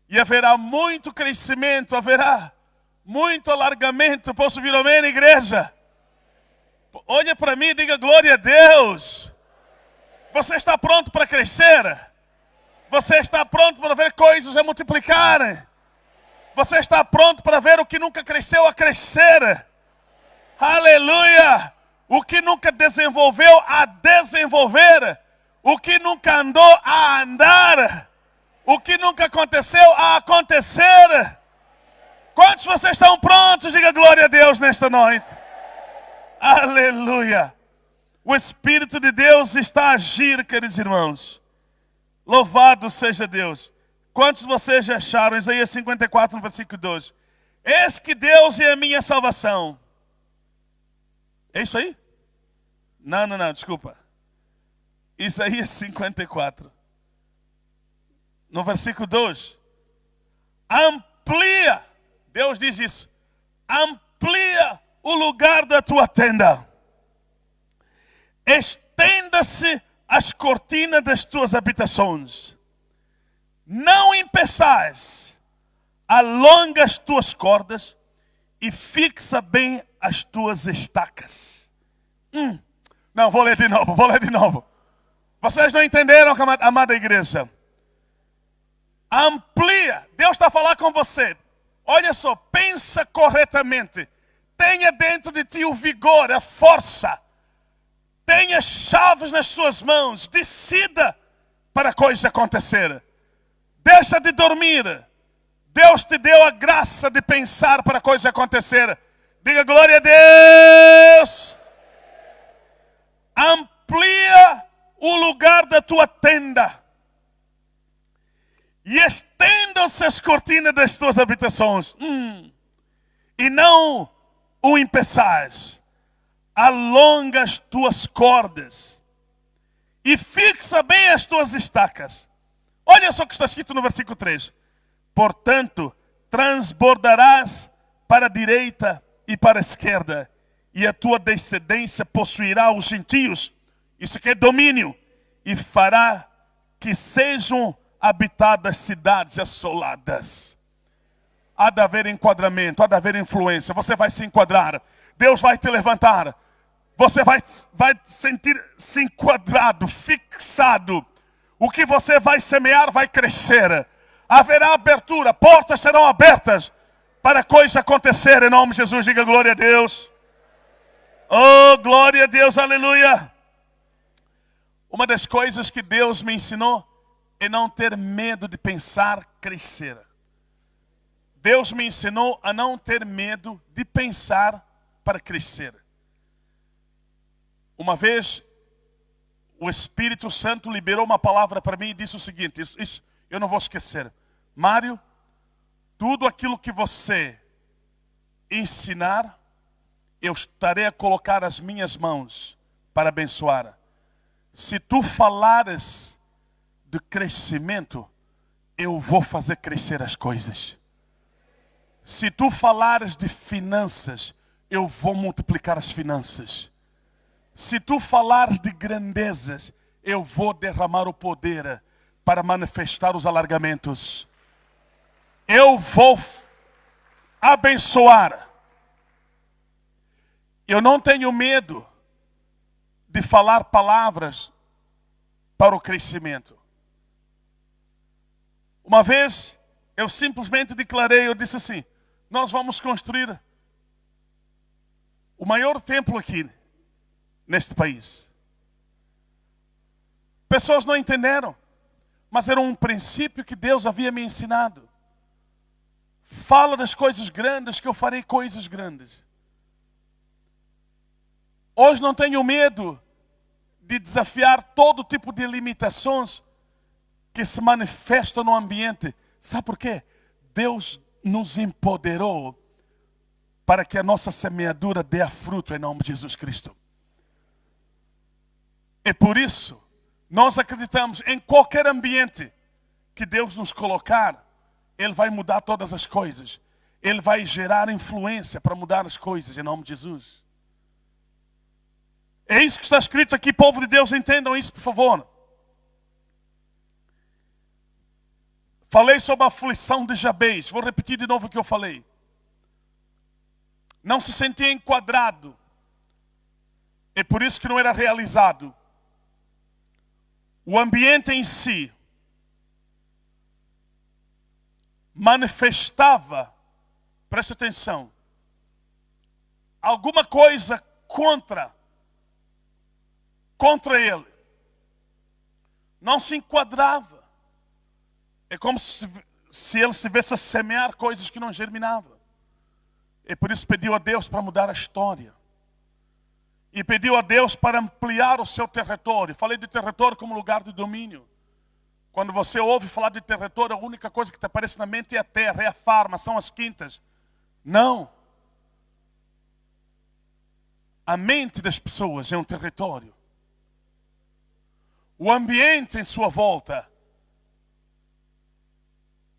E haverá muito crescimento, haverá muito alargamento. Posso ouvir amém na igreja? Olha para mim e diga glória a Deus. Você está pronto para crescer? Você está pronto para ver coisas a multiplicar? Você está pronto para ver o que nunca cresceu a crescer? Aleluia! O que nunca desenvolveu a desenvolver. O que nunca andou a andar. O que nunca aconteceu a acontecer. Quantos de vocês estão prontos? Diga glória a Deus nesta noite. Aleluia! O Espírito de Deus está a agir, queridos irmãos. Louvado seja Deus. Quantos de vocês já acharam? Isaías 54, no versículo 2. Eis que Deus é a minha salvação. É isso aí? Não, desculpa. Isaías 54. No versículo 2. Amplia. Deus diz isso. Amplia o lugar da tua tenda. Estenda-se as cortinas das tuas habitações. Não impeçais. Alonga as tuas cordas e fixa bem as tuas estacas. Não, vou ler de novo. Vocês não entenderam, amada igreja? Amplia. Deus está a falar com você. Olha só, pensa corretamente. Tenha dentro de ti o vigor, a força. Tenha chaves nas suas mãos. Decida para a coisa acontecer. Deixa de dormir. Deus te deu a graça de pensar para a coisa acontecer. Diga glória a Deus. Amplia o lugar da tua tenda. E estendam-se as cortinas das tuas habitações. E não o empeçais. Alonga as tuas cordas. E fixa bem as tuas estacas. Olha só o que está escrito no versículo 3. Portanto, transbordarás para a direita e para a esquerda. E a tua descendência possuirá os gentios. Isso que é domínio. E fará que sejam habitadas cidades assoladas. Há de haver enquadramento, há de haver influência. Você vai se enquadrar. Deus vai te levantar. Você vai sentir-se enquadrado, fixado. O que você vai semear vai crescer. Haverá abertura, portas serão abertas para a coisa acontecer em nome de Jesus. Diga glória a Deus. Oh, glória a Deus, aleluia. Uma das coisas que Deus me ensinou é não ter medo de pensar crescer. Deus me ensinou a não ter medo de pensar para crescer. Uma vez, o Espírito Santo liberou uma palavra para mim e disse o seguinte, isso eu não vou esquecer. Mário, tudo aquilo que você ensinar, eu estarei a colocar as minhas mãos para abençoar. Se tu falares de crescimento, eu vou fazer crescer as coisas. Se tu falares de finanças, eu vou multiplicar as finanças. Se tu falares de grandezas, eu vou derramar o poder para manifestar os alargamentos. Eu vou abençoar. Eu não tenho medo de falar palavras para o crescimento. Uma vez, eu simplesmente declarei, eu disse assim, nós vamos construir o maior templo aqui neste país. Pessoas não entenderam, mas era um princípio que Deus havia me ensinado. Fala das coisas grandes que eu farei coisas grandes. Hoje não tenho medo de desafiar todo tipo de limitações que se manifestam no ambiente. Sabe por quê? Deus nos empoderou para que a nossa semeadura dê a fruto em nome de Jesus Cristo. E por isso, nós acreditamos em qualquer ambiente que Deus nos colocar, Ele vai mudar todas as coisas. Ele vai gerar influência para mudar as coisas em nome de Jesus. É isso que está escrito aqui, povo de Deus, entendam isso, por favor. Falei sobre a aflição de Jabez, vou repetir de novo o que eu falei. Não se sentia enquadrado, é por isso que não era realizado. O ambiente em si manifestava, preste atenção, alguma coisa contra ele. Não se enquadrava. É como se ele estivesse a semear coisas que não germinavam. E por isso pediu a Deus para mudar a história. E pediu a Deus para ampliar o seu território. Falei de território como lugar de domínio. Quando você ouve falar de território, a única coisa que te aparece na mente é a terra, é a farma, são as quintas. Não. A mente das pessoas é um território. O ambiente em sua volta,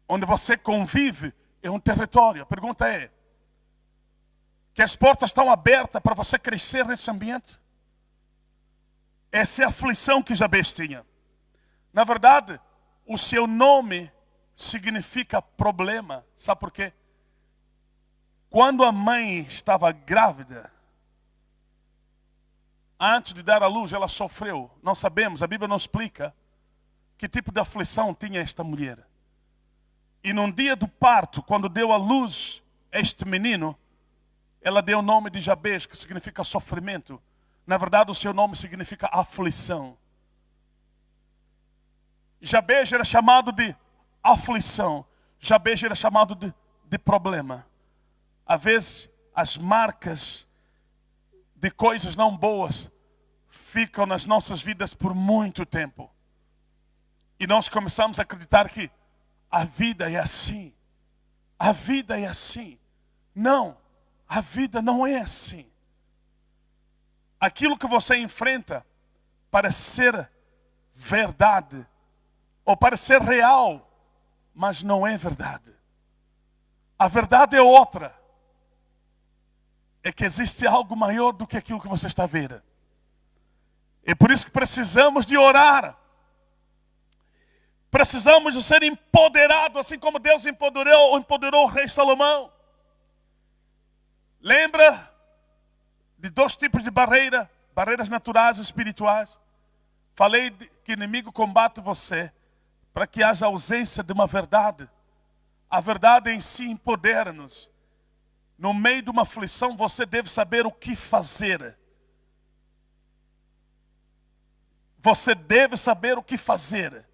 onde você convive, é um território. A pergunta é, que as portas estão abertas para você crescer nesse ambiente? Essa é a aflição que Jabez tinha. Na verdade, o seu nome significa problema. Sabe por quê? Quando a mãe estava grávida, antes de dar à luz, ela sofreu. Não sabemos, a Bíblia não explica que tipo de aflição tinha esta mulher. E num dia do parto, quando deu à luz este menino, ela deu o nome de Jabez, que significa sofrimento. Na verdade, o seu nome significa aflição. Jabez era chamado de aflição. Jabez era chamado de problema. Às vezes, as marcas de coisas não boas ficam nas nossas vidas por muito tempo. E nós começamos a acreditar que a vida é assim. A vida é assim. Não, a vida não é assim. Aquilo que você enfrenta parece ser verdade, ou parece ser real, mas não é verdade. A verdade é outra. É que existe algo maior do que aquilo que você está vendo. É por isso que precisamos de orar. Precisamos de ser empoderados, assim como Deus empoderou o rei Salomão. Lembra de dois tipos de barreiras naturais e espirituais. Falei que o inimigo combate você para que haja ausência de uma verdade. A verdade em si empodera-nos. No meio de uma aflição, você deve saber o que fazer. Você deve saber o que fazer.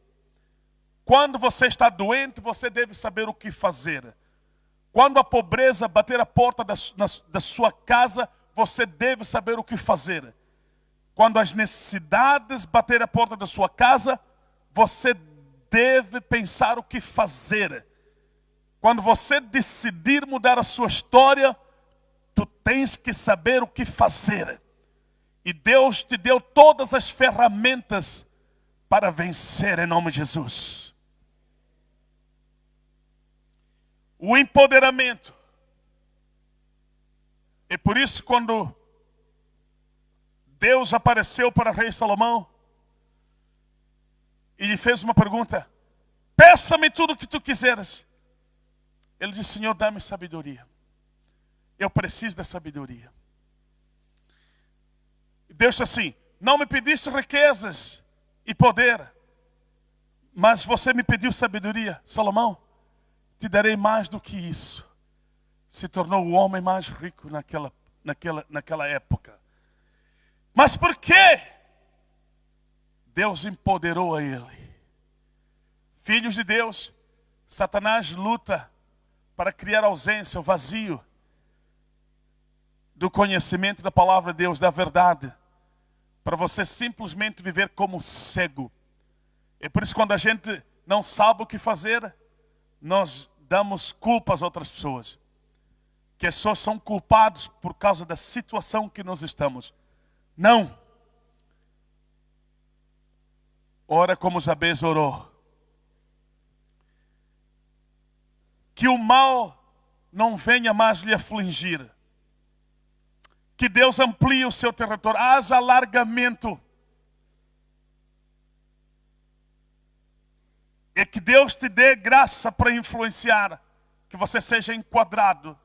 Quando você está doente, você deve saber o que fazer. Quando a pobreza bater a porta da sua casa, você deve saber o que fazer. Quando as necessidades bater a porta da sua casa, você deve pensar o que fazer. Quando você decidir mudar a sua história, tu tens que saber o que fazer. E Deus te deu todas as ferramentas para vencer em nome de Jesus. O empoderamento. E por isso quando Deus apareceu para o rei Salomão e lhe fez uma pergunta: peça-me tudo o que tu quiseres. Ele disse: Senhor, dá-me sabedoria. Eu preciso da sabedoria. Deus disse assim: não me pediste riquezas e poder, mas você me pediu sabedoria. Salomão, te darei mais do que isso. Se tornou o homem mais rico naquela época. Mas por quê? Deus empoderou a ele. Filhos de Deus, Satanás luta para criar ausência, o vazio do conhecimento da palavra de Deus, da verdade, para você simplesmente viver como cego. É por isso que quando a gente não sabe o que fazer, nós damos culpa às outras pessoas. Que as pessoas são culpadas por causa da situação que nós estamos. Não. Ora como Jabez orou. Que o mal não venha mais lhe afligir. Que Deus amplie o seu território. Haja alargamento. E que Deus te dê graça para influenciar. Que você seja enquadrado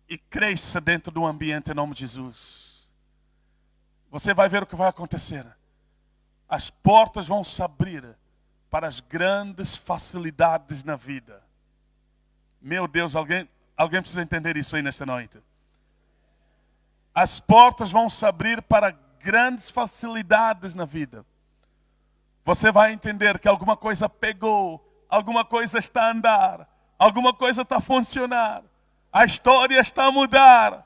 e cresça dentro do ambiente em nome de Jesus. Você vai ver o que vai acontecer. As portas vão se abrir para as grandes facilidades na vida. Meu Deus, alguém precisa entender isso aí nesta noite. As portas vão se abrir para grandes facilidades na vida. Você vai entender que alguma coisa pegou, alguma coisa está a andar, alguma coisa está a funcionar. A história está a mudar.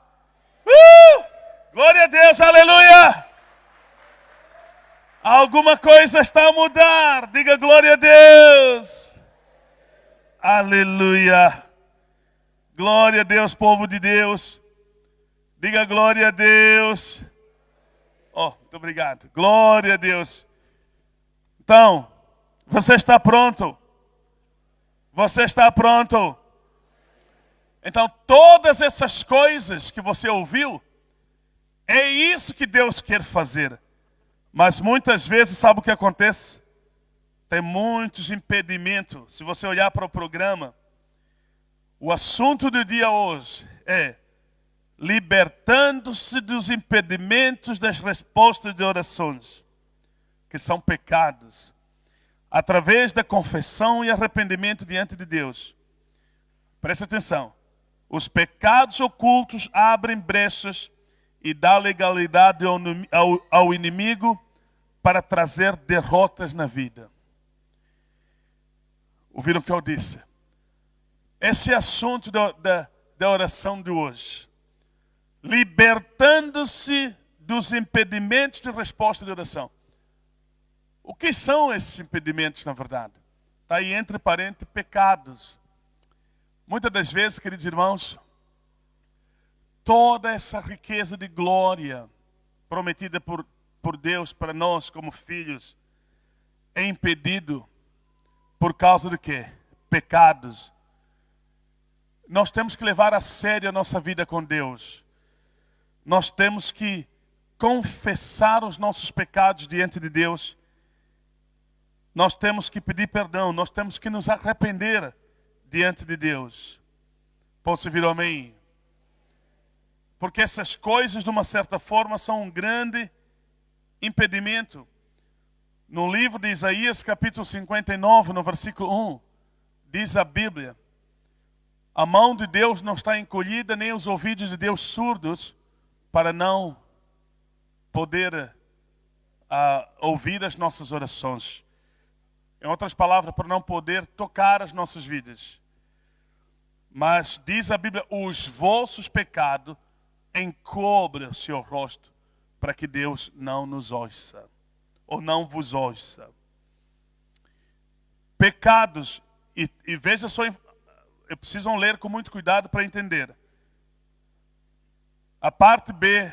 Glória a Deus, aleluia! Alguma coisa está a mudar. Diga glória a Deus. Aleluia. Glória a Deus, povo de Deus. Diga glória a Deus. Oh, muito obrigado. Glória a Deus. Então, você está pronto? Você está pronto? Então, todas essas coisas que você ouviu, é isso que Deus quer fazer. Mas muitas vezes, sabe o que acontece? Tem muitos impedimentos. Se você olhar para o programa, o assunto do dia hoje é libertando-se dos impedimentos das respostas de orações, que são pecados. Através da confissão e arrependimento diante de Deus, Presta atenção. Os pecados ocultos abrem brechas e dão legalidade ao inimigo para trazer derrotas na vida. Ouviram o que eu disse? Esse é o assunto da oração de hoje. Libertando-se dos impedimentos de resposta de oração. O que são esses impedimentos, na verdade? Está aí entre parênteses, pecados. Muitas das vezes, queridos irmãos, toda essa riqueza de glória prometida por Deus para nós como filhos é impedido por causa de quê? Pecados. Nós temos que levar a sério a nossa vida com Deus. Nós temos que confessar os nossos pecados diante de Deus. Nós temos que pedir perdão. Nós temos que nos arrepender diante de Deus. Posso ouvir um amém? Porque essas coisas, de uma certa forma, são um grande impedimento. No livro de Isaías, capítulo 59, no versículo 1, diz a Bíblia: a mão de Deus não está encolhida, nem os ouvidos de Deus surdos, para não poder ouvir as nossas orações. Em outras palavras, para não poder tocar as nossas vidas. Mas diz a Bíblia: os vossos pecados encobrem o seu rosto, para que Deus não nos ouça, ou não vos ouça. Pecados, e veja só, precisam ler com muito cuidado para entender. A parte B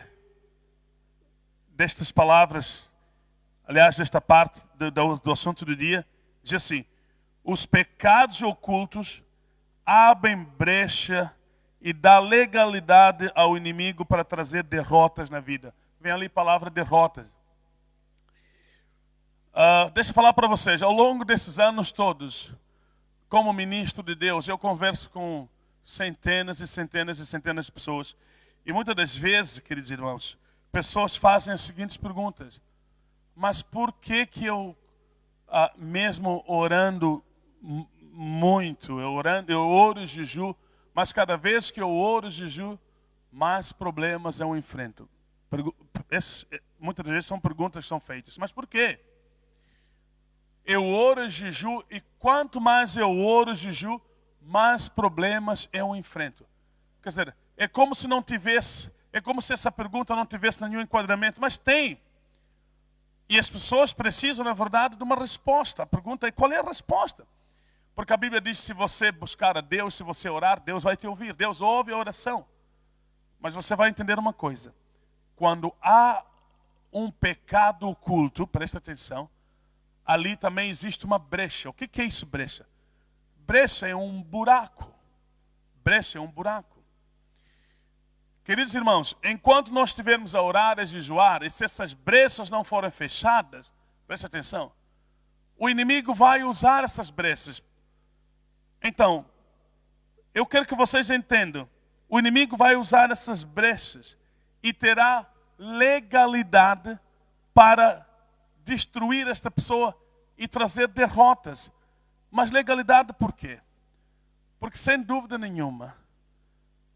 destas palavras, aliás, desta parte do assunto do dia, diz assim: os pecados ocultos abrem brecha e dá legalidade ao inimigo para trazer derrotas na vida. Vem ali a palavra derrotas. Deixa eu falar para vocês, ao longo desses anos todos, como ministro de Deus, eu converso com centenas e centenas e centenas de pessoas. E muitas das vezes, queridos irmãos, pessoas fazem as seguintes perguntas: mas por que eu, mesmo orando muito, eu oro e jejuo, mas cada vez que eu oro e jejuo, mais problemas eu enfrento? Muitas vezes são perguntas que são feitas. Mas por quê? Eu oro e jejuo, e quanto mais eu oro e jejuo, mais problemas eu enfrento. Quer dizer, é como se não tivesse, é como se essa pergunta não tivesse nenhum enquadramento, mas tem. E as pessoas precisam, na verdade, de uma resposta. A pergunta é: qual é a resposta? Porque a Bíblia diz: se você buscar a Deus, se você orar, Deus vai te ouvir. Deus ouve a oração. Mas você vai entender uma coisa: quando há um pecado oculto, presta atenção, ali também existe uma brecha. O que é isso, brecha? Brecha é um buraco. Brecha é um buraco. Queridos irmãos, enquanto nós estivermos a orar, a jejuar, e se essas brechas não forem fechadas, presta atenção, o inimigo vai usar essas brechas. Então, eu quero que vocês entendam, o inimigo vai usar essas brechas e terá legalidade para destruir esta pessoa e trazer derrotas. Mas legalidade por quê? Porque, sem dúvida nenhuma,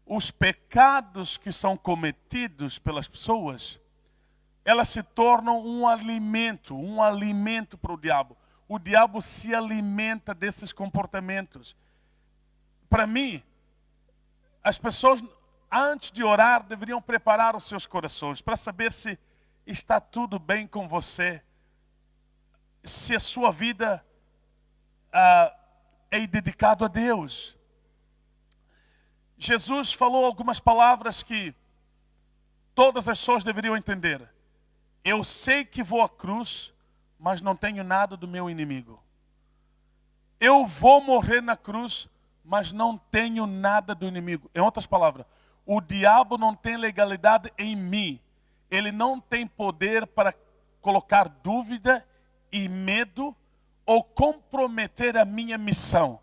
os pecados que são cometidos pelas pessoas, elas se tornam um alimento para o diabo. O diabo se alimenta desses comportamentos. Para mim, as pessoas, antes de orar, deveriam preparar os seus corações para saber se está tudo bem com você, se a sua vida é dedicada a Deus. Jesus falou algumas palavras que todas as pessoas deveriam entender. Eu sei que vou à cruz, mas não tenho nada do meu inimigo. Eu vou morrer na cruz, mas não tenho nada do inimigo. Em outras palavras, o diabo não tem legalidade em mim. Ele não tem poder para colocar dúvida e medo ou comprometer a minha missão.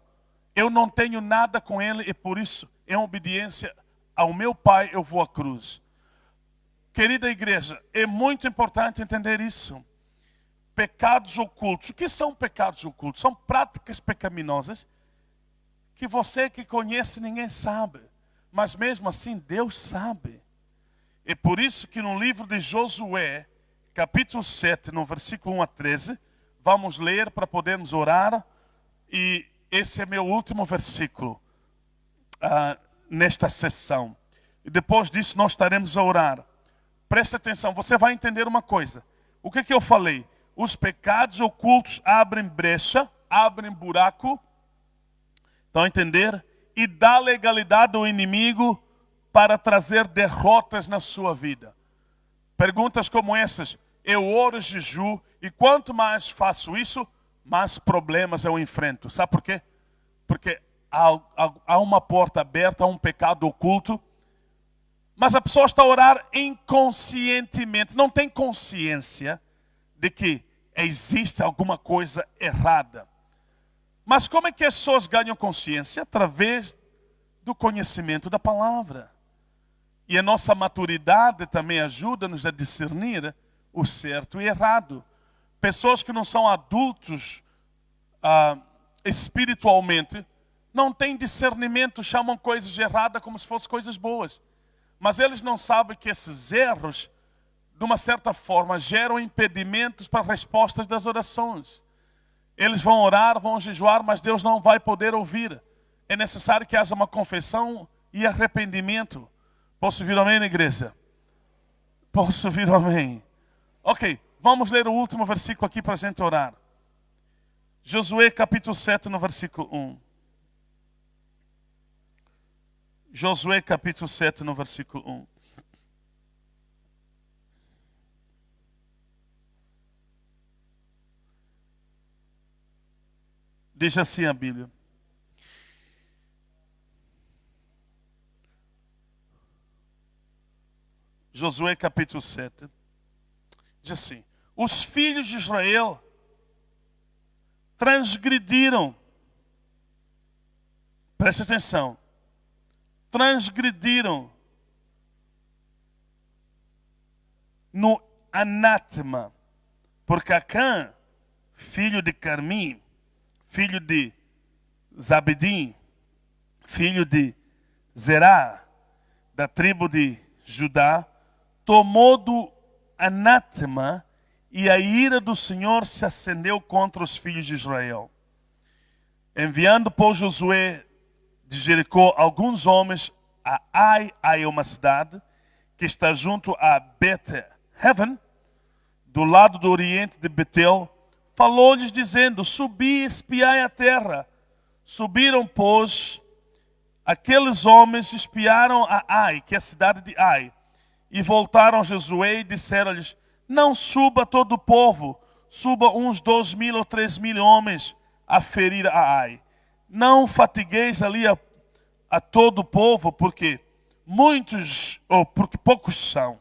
Eu não tenho nada com ele e por isso, em obediência ao meu Pai, eu vou à cruz. Querida igreja, é muito importante entender isso. Pecados ocultos. O que são pecados ocultos? São práticas pecaminosas que você que conhece ninguém sabe. Mas mesmo assim Deus sabe. É por isso que no livro de Josué, capítulo 7, no versículo 1 a 13, vamos ler para podermos orar. E esse é meu último versículo nesta sessão. E depois disso nós estaremos a orar. Presta atenção, você vai entender uma coisa. O que eu falei? Os pecados ocultos abrem brecha, abrem buraco. Estão a entender? E dá legalidade ao inimigo para trazer derrotas na sua vida. Perguntas como essas. Eu oro e jejuo, e quanto mais faço isso, mais problemas eu enfrento. Sabe por quê? Porque há uma porta aberta, há um pecado oculto. Mas a pessoa está a orar inconscientemente. Não tem consciência de que existe alguma coisa errada. Mas como é que as pessoas ganham consciência? Através do conhecimento da palavra. E a nossa maturidade também ajuda-nos a discernir o certo e errado. Pessoas que não são adultos espiritualmente, não têm discernimento, chamam coisas erradas como se fossem coisas boas. Mas eles não sabem que esses erros, de uma certa forma, geram impedimentos para respostas das orações. Eles vão orar, vão jejuar, mas Deus não vai poder ouvir. É necessário que haja uma confissão e arrependimento. Posso ouvir amém, igreja? Posso ouvir amém? Ok, vamos ler o último versículo aqui para a gente orar. Josué capítulo 7, no versículo 1. Josué capítulo 7, no versículo 1. Diz assim a Bíblia. Josué capítulo 7. Diz assim. Os filhos de Israel transgrediram. Preste atenção. Transgrediram no anátema. Porque Acã, filho de Carmi, filho de Zabedim, filho de Zerá, da tribo de Judá, tomou do anátema, e a ira do Senhor se acendeu contra os filhos de Israel. Enviando por Josué de Jericó alguns homens a Ai é uma cidade que está junto a Bet-Heaven, do lado do oriente de Betel, falou-lhes dizendo, subi e espiai a terra. Subiram, pois, aqueles homens, espiaram a Ai, que é a cidade de Ai, e voltaram a Josué e disseram-lhes, não suba todo o povo, suba uns 2.000 ou 3.000 homens a ferir a Ai. Não fatigueis ali a todo o povo, porque muitos, ou porque poucos são.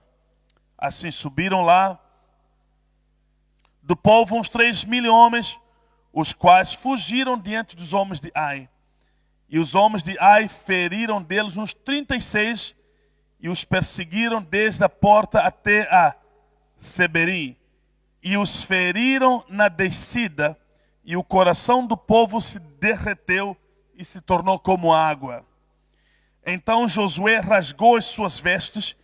Assim subiram lá, do povo uns 3.000 homens, os quais fugiram diante dos homens de Ai. E os homens de Ai feriram deles uns 36 e os perseguiram desde a porta até a Seberim. E os feriram na descida, e o coração do povo se derreteu e se tornou como água. Então Josué rasgou as suas vestes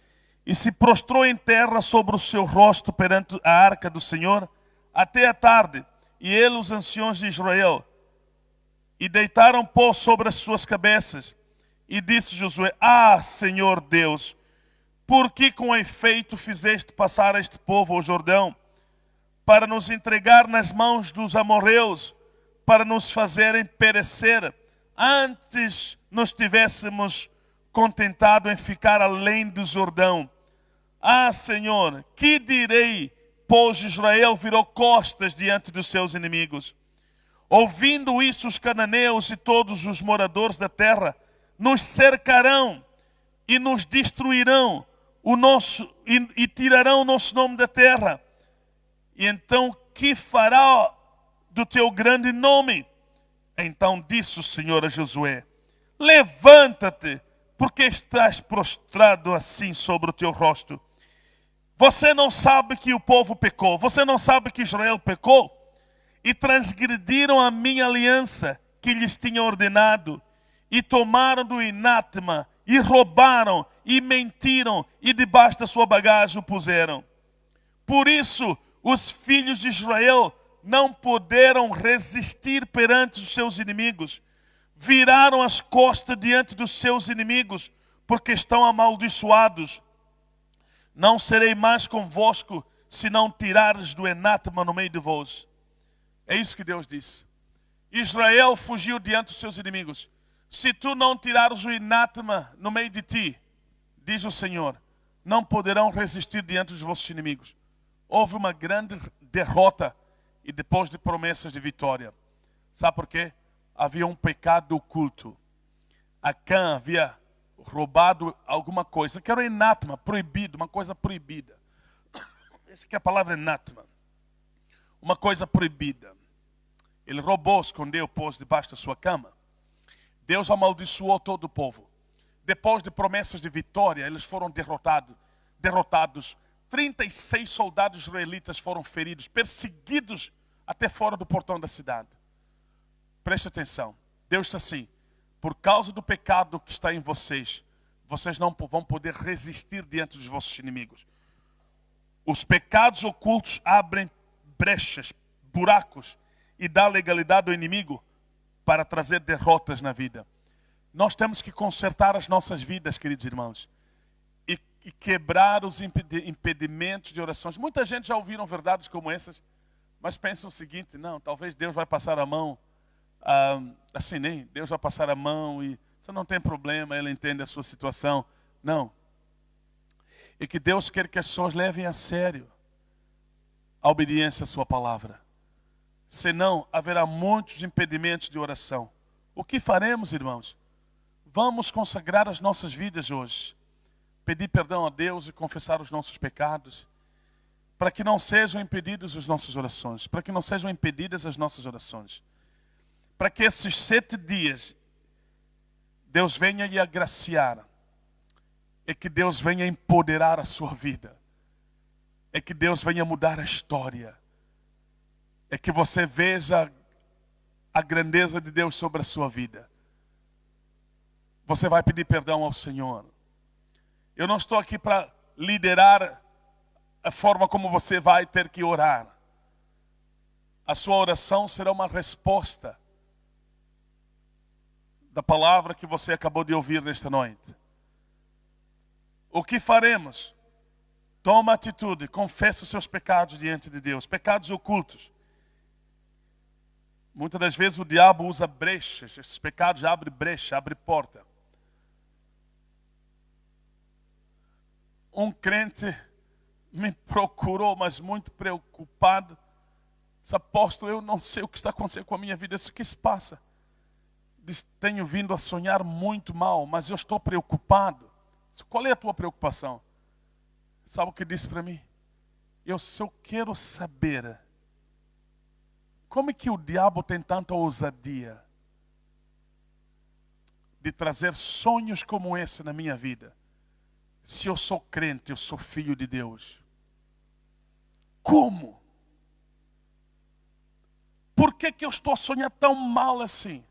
e se prostrou em terra sobre o seu rosto perante a arca do Senhor até a tarde. E ele, os anciãos de Israel, e deitaram pó sobre as suas cabeças. E disse Josué, Senhor Deus, por que com efeito fizeste passar este povo ao Jordão, para nos entregar nas mãos dos amorreus, para nos fazerem perecer, antes nos tivéssemos contentado em ficar além do Jordão? Senhor, que direi, pois Israel virou costas diante dos seus inimigos? Ouvindo isso, os cananeus e todos os moradores da terra nos cercarão e nos destruirão e tirarão o nosso nome da terra. E então, que fará do teu grande nome? Então disse o Senhor a Josué, levanta-te, porque estás prostrado assim sobre o teu rosto. Você não sabe que o povo pecou, você não sabe que Israel pecou? E transgrediram a minha aliança que lhes tinha ordenado, e tomaram do anátema, e roubaram, e mentiram, e debaixo da sua bagagem o puseram. Por isso, os filhos de Israel não puderam resistir perante os seus inimigos. Viraram as costas diante dos seus inimigos, porque estão amaldiçoados. Não serei mais convosco, se não tirares do anátema no meio de vós. É isso que Deus disse. Israel fugiu diante dos seus inimigos. Se tu não tirares o anátema no meio de ti, diz o Senhor, não poderão resistir diante dos vossos inimigos. Houve uma grande derrota e depois de promessas de vitória. Sabe por quê? Havia um pecado oculto. Acã havia roubado alguma coisa, que era o anátema, proibido, uma coisa proibida. Essa aqui é a palavra anátema. Uma coisa proibida. Ele roubou, escondeu, pôs debaixo da sua cama. Deus amaldiçoou todo o povo. Depois de promessas de vitória, eles foram derrotados. 36 soldados israelitas foram feridos, perseguidos até fora do portão da cidade. Preste atenção. Deus disse assim, por causa do pecado que está em vocês, vocês não vão poder resistir diante dos vossos inimigos. Os pecados ocultos abrem brechas, buracos e dá legalidade ao inimigo para trazer derrotas na vida. Nós temos que consertar as nossas vidas, queridos irmãos, e quebrar os impedimentos de orações. Muita gente já ouviram verdades como essas, mas pensam o seguinte, não, talvez Deus vai passar a mão, assim nem, Deus vai passar a mão e você não tem problema, Ele entende a sua situação. Não. E que Deus quer que as pessoas levem a sério a obediência à sua palavra. Senão, haverá muitos impedimentos de oração. O que faremos, irmãos? Vamos consagrar as nossas vidas hoje. Pedir perdão a Deus e confessar os nossos pecados. Para que não sejam impedidas as nossas orações. Para que não sejam impedidas as nossas orações. Para que esses 7 dias, Deus venha lhe agraciar. É que Deus venha empoderar a sua vida. É que Deus venha mudar a história. É que você veja a grandeza de Deus sobre a sua vida. Você vai pedir perdão ao Senhor. Eu não estou aqui para liderar a forma como você vai ter que orar. A sua oração será uma resposta da palavra que você acabou de ouvir nesta noite. O que faremos? Toma atitude, confessa os seus pecados diante de Deus, pecados ocultos. Muitas das vezes o diabo usa brechas, esses pecados abrem brecha, abrem porta. Um crente me procurou, mas muito preocupado. Disse, apóstolo, eu não sei o que está acontecendo com a minha vida. Eu disse, o que se passa? Disse, tenho vindo a sonhar muito mal, mas eu estou preocupado. Disse, qual é a tua preocupação? Sabe o que disse para mim? Eu só quero saber como é que o diabo tem tanta ousadia de trazer sonhos como esse na minha vida. Se eu sou crente, eu sou filho de Deus. Como? Por que eu estou a sonhar tão mal assim?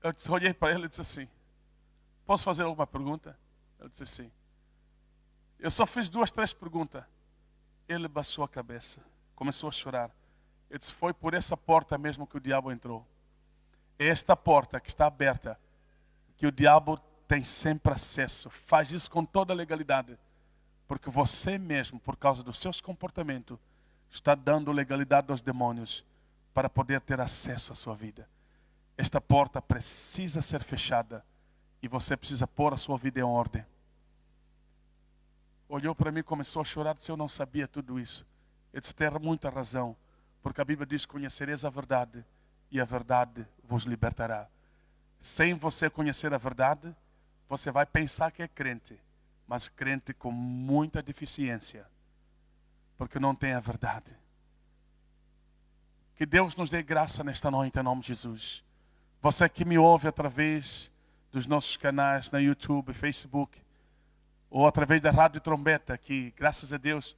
Eu olhei para ele e disse assim, posso fazer alguma pergunta? Ele disse assim, eu só fiz 2, 3 perguntas. Ele baixou a cabeça, começou a chorar. Eu disse, foi por essa porta mesmo que o diabo entrou. É esta porta que está aberta, que o diabo tem sempre acesso. Faz isso com toda a legalidade. Porque você mesmo, por causa dos seus comportamentos, está dando legalidade aos demônios para poder ter acesso à sua vida. Esta porta precisa ser fechada e você precisa pôr a sua vida em ordem. Olhou para mim e começou a chorar, disse, eu não sabia tudo isso. Eu disse, tem muita razão, porque a Bíblia diz, conhecereis a verdade e a verdade vos libertará. Sem você conhecer a verdade, você vai pensar que é crente, mas crente com muita deficiência, porque não tem a verdade. Que Deus nos dê graça nesta noite, em nome de Jesus. Você que me ouve através dos nossos canais na YouTube, Facebook, ou através da Rádio Trombeta, que graças a Deus,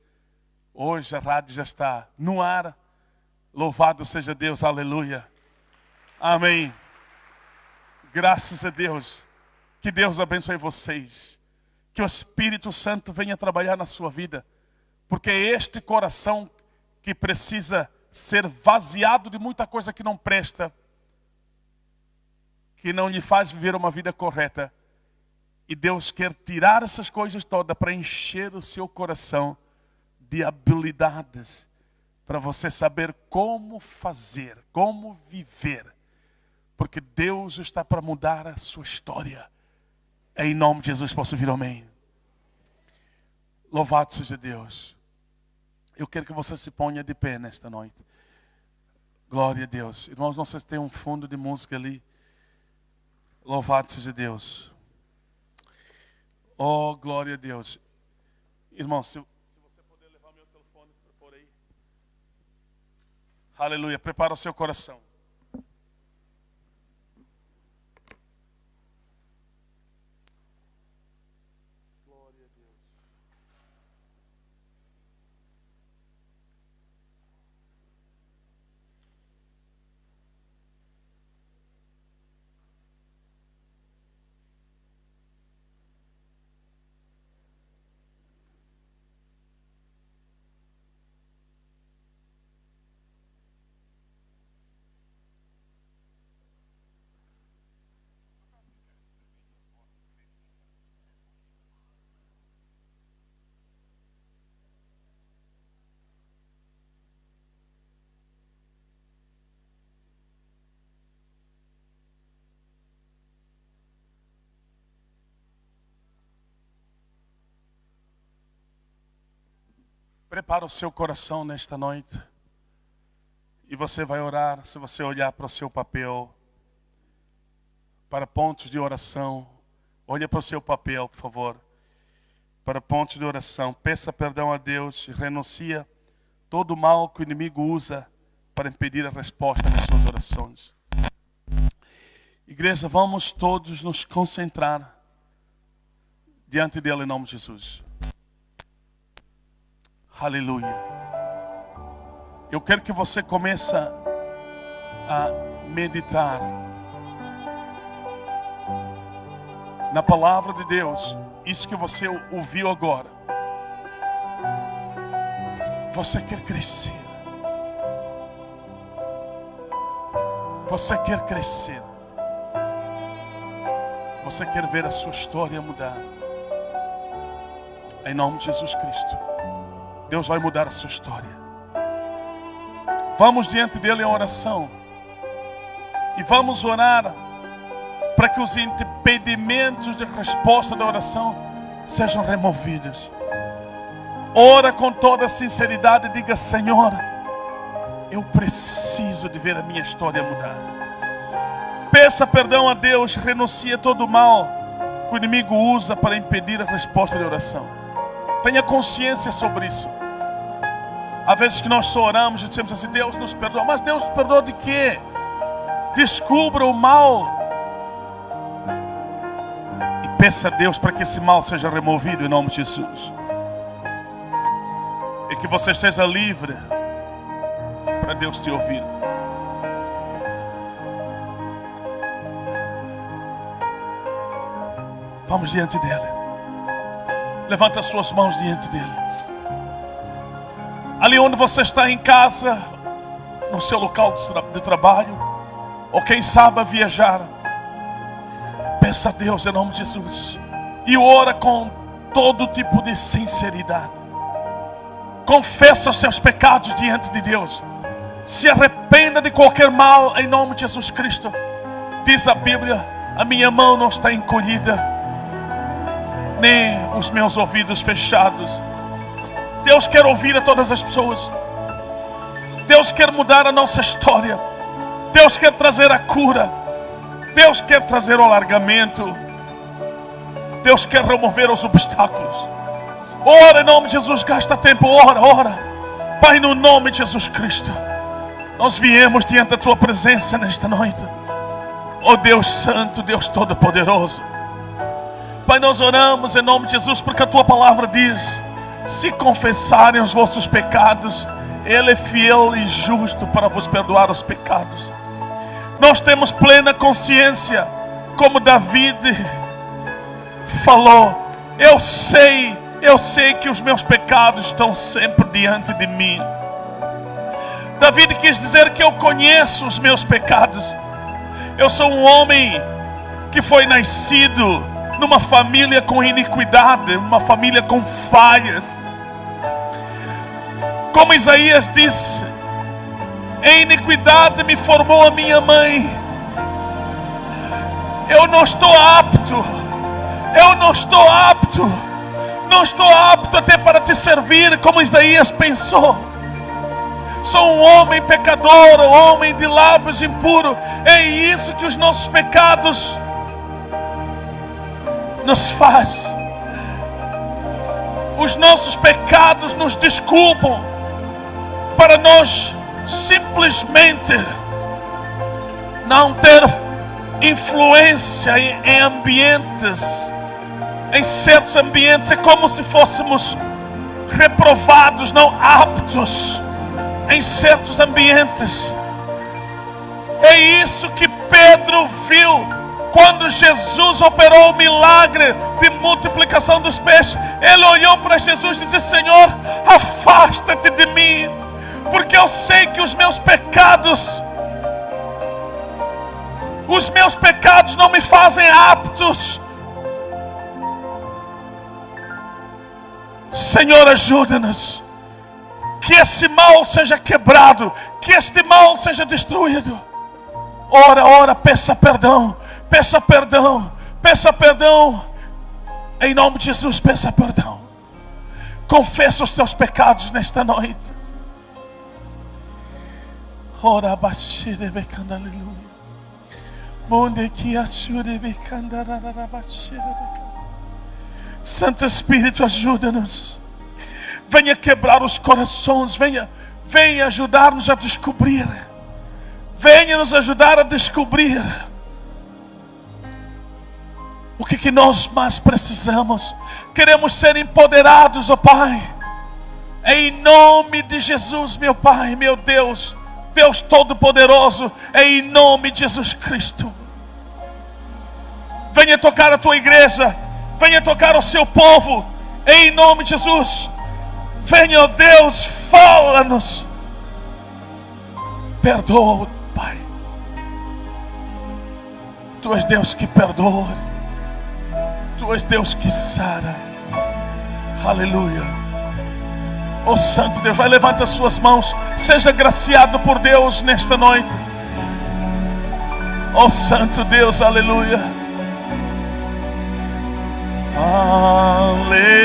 hoje a rádio já está no ar. Louvado seja Deus, aleluia. Amém. Graças a Deus. Que Deus abençoe vocês. Que o Espírito Santo venha trabalhar na sua vida. Porque é este coração que precisa ser vaziado de muita coisa que não presta, que não lhe faz viver uma vida correta. E Deus quer tirar essas coisas todas para encher o seu coração de habilidades, para você saber como fazer, como viver. Porque Deus está para mudar a sua história. Em nome de Jesus, posso ouvir amém. Louvado seja Deus. Eu quero que você se ponha de pé nesta noite. Glória a Deus. Irmãos, não sei se tem um fundo de música ali. Louvado seja Deus. Oh, glória a Deus. Irmãos, se você puder levar meu telefone por aí. Aleluia. Prepara o seu coração. Glória a Deus. Prepara o seu coração nesta noite. E você vai orar, se você olhar para o seu papel, para pontos de oração. Olha para o seu papel, por favor. Para pontos de oração. Peça perdão a Deus e renuncia todo o mal que o inimigo usa para impedir a resposta nas suas orações. Igreja, vamos todos nos concentrar diante dele em nome de Jesus. Aleluia. Eu quero que você comece a meditar na palavra de Deus. Isso que você ouviu agora. Você quer crescer. Você quer crescer. Você quer ver a sua história mudar. Em nome de Jesus Cristo. Deus vai mudar a sua história. Vamos diante dele em oração. E vamos orar para que os impedimentos de resposta da oração sejam removidos. Ora com toda sinceridade e diga: Senhor, eu preciso de ver a minha história mudar. Peça perdão a Deus, renuncie a todo o mal que o inimigo usa para impedir a resposta de oração. Tenha consciência sobre isso. Às vezes que nós só oramos e dizemos assim: Deus nos perdoa. Mas Deus nos perdoa de quê? Descubra o mal e peça a Deus para que esse mal seja removido em nome de Jesus. E que você esteja livre para Deus te ouvir. Vamos diante dele. Levanta as suas mãos diante dele. Ali onde você está em casa, no seu local de trabalho, ou quem sabe viajar, peça a Deus em nome de Jesus. E ora com todo tipo de sinceridade. Confessa os seus pecados diante de Deus. Se arrependa de qualquer mal em nome de Jesus Cristo. Diz a Bíblia: a minha mão não está encolhida, nem os meus ouvidos fechados. Deus quer ouvir a todas as pessoas. Deus quer mudar a nossa história. Deus quer trazer a cura. Deus quer trazer o alargamento. Deus quer remover os obstáculos. Ora em nome de Jesus, gasta tempo, ora. Pai, no nome de Jesus Cristo, nós viemos diante da tua presença nesta noite. Oh Deus Santo, Deus Todo-Poderoso. Pai, nós oramos em nome de Jesus porque a tua palavra diz: se confessarem os vossos pecados, Ele é fiel e justo para vos perdoar os pecados. Nós temos plena consciência como David falou, eu sei que os meus pecados estão sempre diante de mim. David quis dizer que eu conheço os meus pecados. Eu sou um homem que foi nascido numa família com iniquidade, uma família com falhas. Como Isaías disse, em iniquidade me formou a minha mãe. Eu não estou apto até para te servir, como Isaías pensou. Sou um homem pecador, um homem de lábios impuros. É isso que os nossos pecados nos faz. Os nossos pecados nos desculpam para nós simplesmente não ter influência em ambientes, em certos ambientes. É como se fôssemos reprovados, não aptos em certos ambientes. É isso que Pedro viu quando Jesus operou o milagre de multiplicação dos peixes. Ele olhou para Jesus e disse: Senhor, afasta-te de mim, porque eu sei que os meus pecados não me fazem aptos. Senhor, ajuda-nos. Que esse mal seja quebrado, que este mal seja destruído. Ora, peça perdão. Em nome de Jesus, peça perdão. Confessa os teus pecados nesta noite. Ora, bashire bekanda, aleluia. Monde que ashure bekanda, bashire bekanda. Santo Espírito, ajuda-nos. Venha quebrar os corações, venha ajudar-nos a descobrir. Venha nos ajudar a descobrir o que nós mais precisamos. Queremos ser empoderados, ó Pai. Em nome de Jesus, meu Pai, meu Deus, Deus Todo-Poderoso, em nome de Jesus Cristo. Venha tocar a tua igreja, venha tocar o seu povo, em nome de Jesus. Venha, ó Deus, fala-nos. Perdoa, Pai. Tu és Deus que perdoa. Tu és Deus que sara. Aleluia. Ó Santo Deus, vai, levanta as suas mãos. Seja graciado por Deus nesta noite. Ó Santo Deus, aleluia. Aleluia.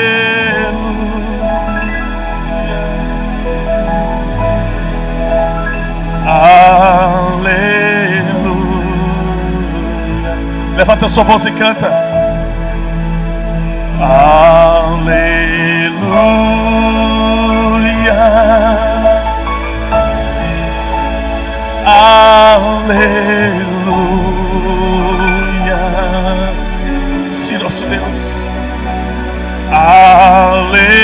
Aleluia. Levanta a sua voz e canta. Aleluia. Aleluia. Sim, nosso Deus. Aleluia.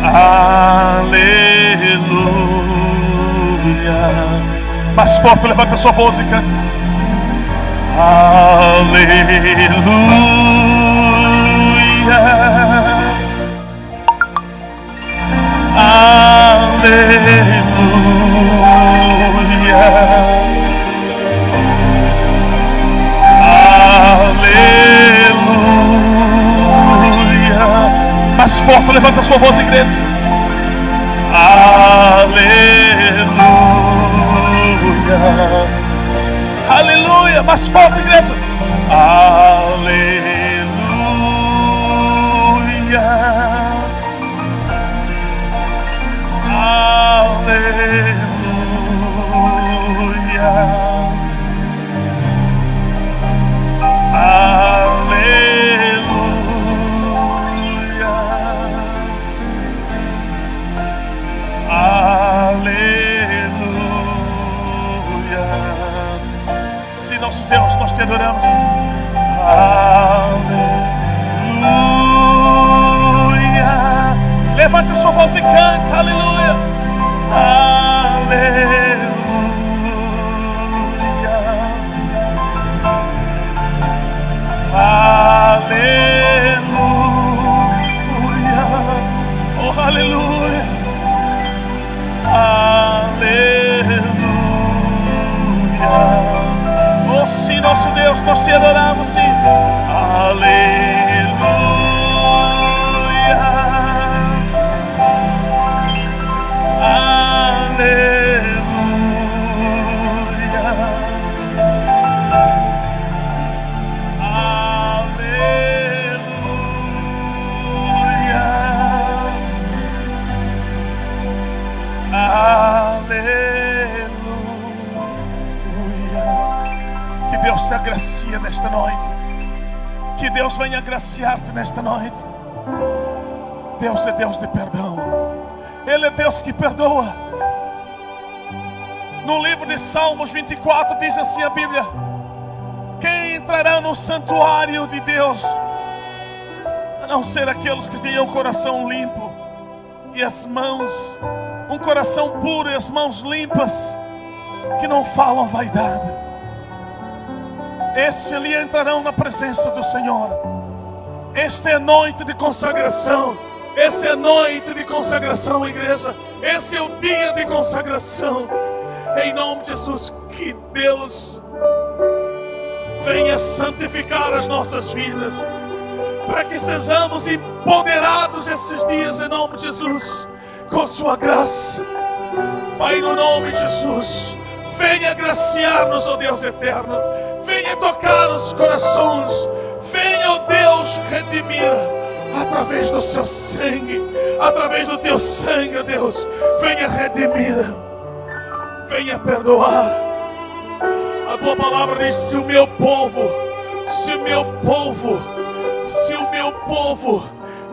Aleluia. Mais forte, levanta a sua voz e canta. Aleluia. Aleluia. Aleluia. Mais forte, levanta a sua voz, igreja. Aleluia. Aleluia. Mais forte, igreja. Aleluia. Aleluia. Aleluia. Sim, nosso Deus, nós te adoramos. Aleluia. Levante a sua voz e cante. Aleluia. Aleluia. Oh, aleluia. Aleluia. Oh, sim, nosso Deus, nós te adoramos, sim. Aleluia. Aleluia. Aleluia. Que Deus te agracie nesta noite. Que Deus venha agraciar-te nesta noite. Deus é Deus de perdão. Ele é Deus que perdoa. No livro de Salmos 24 diz assim a Bíblia: quem entrará no santuário de Deus, a não ser aqueles que tenham o coração limpo e as mãos, um coração puro e as mãos limpas, que não falam vaidade. Estes ali entrarão na presença do Senhor. Esta é a noite de consagração. Essa é a noite de consagração, igreja. Esse é o dia de consagração. Em nome de Jesus, que Deus venha santificar as nossas vidas, para que sejamos empoderados esses dias, em nome de Jesus, com sua graça. Pai, no nome de Jesus, venha agraciar-nos, ó Deus eterno. Venha tocar os corações. Venha, ó Deus, redimir através do seu sangue, através do teu sangue, ó Deus. Venha redimir, venha perdoar. A tua palavra diz: se o meu povo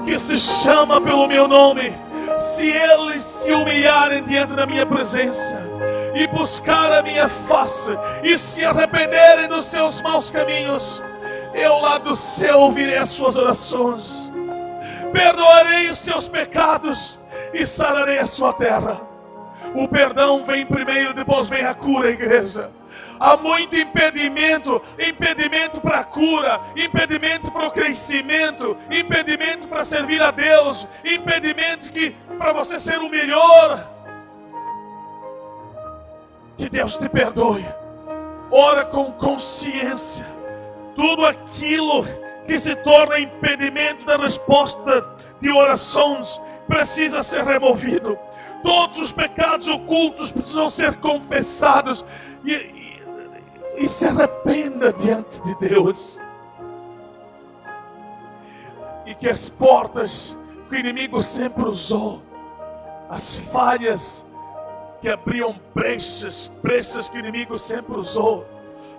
que se chama pelo meu nome, se eles se humilharem diante da minha presença e buscar a minha face e se arrependerem dos seus maus caminhos, eu lá do céu ouvirei as suas orações, perdoarei os seus pecados e sararei a sua terra. O perdão vem primeiro, depois vem a cura, igreja. Há muito impedimento para a cura, impedimento para o crescimento, impedimento para servir a Deus, impedimento para você ser o melhor. Que Deus te perdoe. Ora com consciência. Tudo aquilo que se torna impedimento da resposta de orações precisa ser removido. Todos os pecados ocultos precisam ser confessados e se arrependa diante de Deus. E que as portas que o inimigo sempre usou, as falhas que abriam brechas que o inimigo sempre usou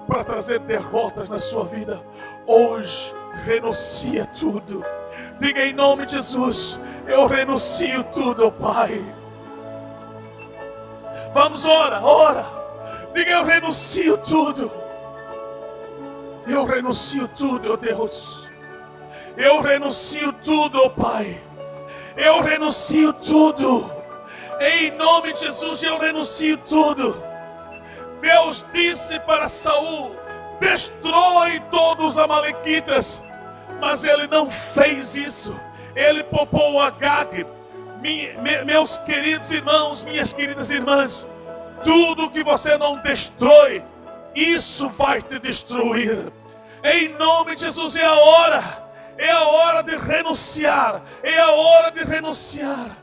para trazer derrotas na sua vida, hoje renuncia tudo. Diga em nome de Jesus: eu renuncio tudo, Pai. Vamos, ora. Diga: eu renuncio tudo. Eu renuncio tudo, ó Deus. Eu renuncio tudo, ó Pai. Eu renuncio tudo. Em nome de Jesus, eu renuncio tudo. Deus disse para Saul: destrói todos os amalequitas. Mas ele não fez isso. Ele poupou Agag. Meus queridos irmãos, minhas queridas irmãs, tudo que você não destrói, isso vai te destruir. Em nome de Jesus, é a hora de renunciar, é a hora de renunciar.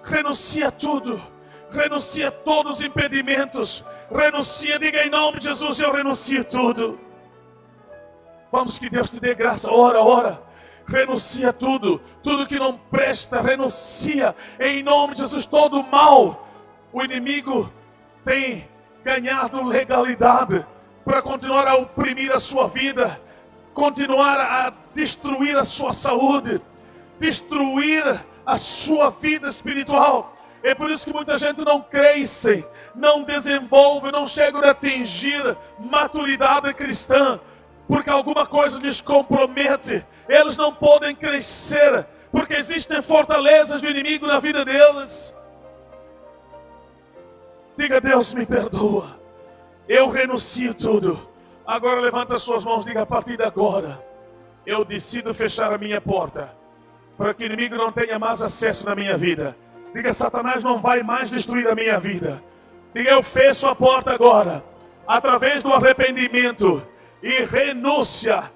Renuncia tudo, renuncia todos os impedimentos, renuncia, diga em nome de Jesus: eu renuncio tudo. Vamos, que Deus te dê graça, ora. Renuncia tudo que não presta, renuncia em nome de Jesus. Todo mal, o inimigo tem ganhado legalidade para continuar a oprimir a sua vida, continuar a destruir a sua saúde, destruir a sua vida espiritual. É por isso que muita gente não cresce, não desenvolve, não chega a atingir maturidade cristã, porque alguma coisa lhes compromete. Eles não podem crescer, porque existem fortalezas do inimigo na vida deles. Diga: Deus, me perdoa. Eu renuncio tudo. Agora levanta as suas mãos, diga: a partir de agora, eu decido fechar a minha porta, para que o inimigo não tenha mais acesso na minha vida. Diga, Satanás não vai mais destruir a minha vida. Diga, eu fecho a porta agora, através do arrependimento e renúncia.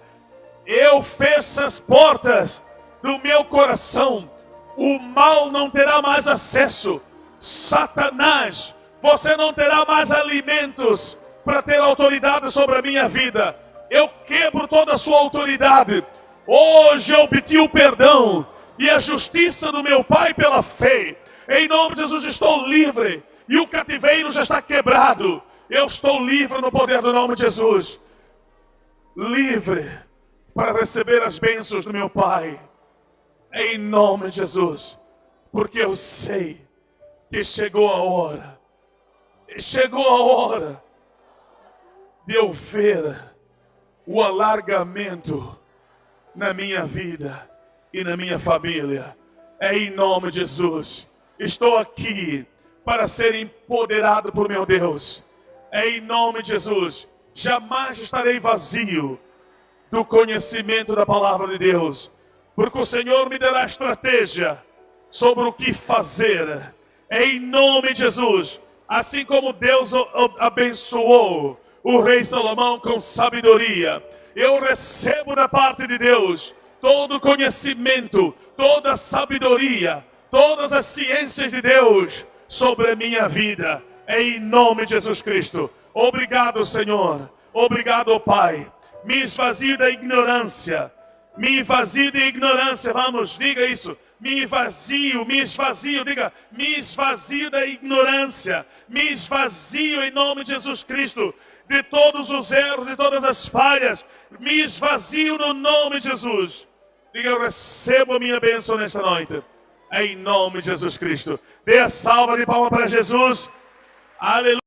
Eu fecho as portas do meu coração. O mal não terá mais acesso. Satanás, você não terá mais alimentos para ter autoridade sobre a minha vida. Eu quebro toda a sua autoridade. Hoje eu obtive o perdão e a justiça do meu Pai pela fé. Em nome de Jesus estou livre. E o cativeiro já está quebrado. Eu estou livre no poder do nome de Jesus. Livre para receber as bênçãos do meu Pai. Em nome de Jesus. Porque eu sei que chegou a hora. Chegou a hora de eu ver o alargamento na minha vida e na minha família. Em nome de Jesus. Estou aqui para ser empoderado por meu Deus. Em nome de Jesus. Jamais estarei vazio do conhecimento da palavra de Deus. Porque o Senhor me dará estratégia sobre o que fazer. Em nome de Jesus. Assim como Deus abençoou o rei Salomão com sabedoria, eu recebo da parte de Deus todo o conhecimento, toda a sabedoria, todas as ciências de Deus sobre a minha vida, em nome de Jesus Cristo. Obrigado, Senhor. Obrigado, Pai. Me esvazio da ignorância. Me esvazio de ignorância. Vamos, diga isso. Me esvazio, diga, me esvazio da ignorância. Me esvazio em nome de Jesus Cristo de todos os erros, de todas as falhas. Me esvazio no nome de Jesus. Diga, eu recebo a minha bênção nesta noite. Em nome de Jesus Cristo. Dê a salva de palmas para Jesus. Aleluia.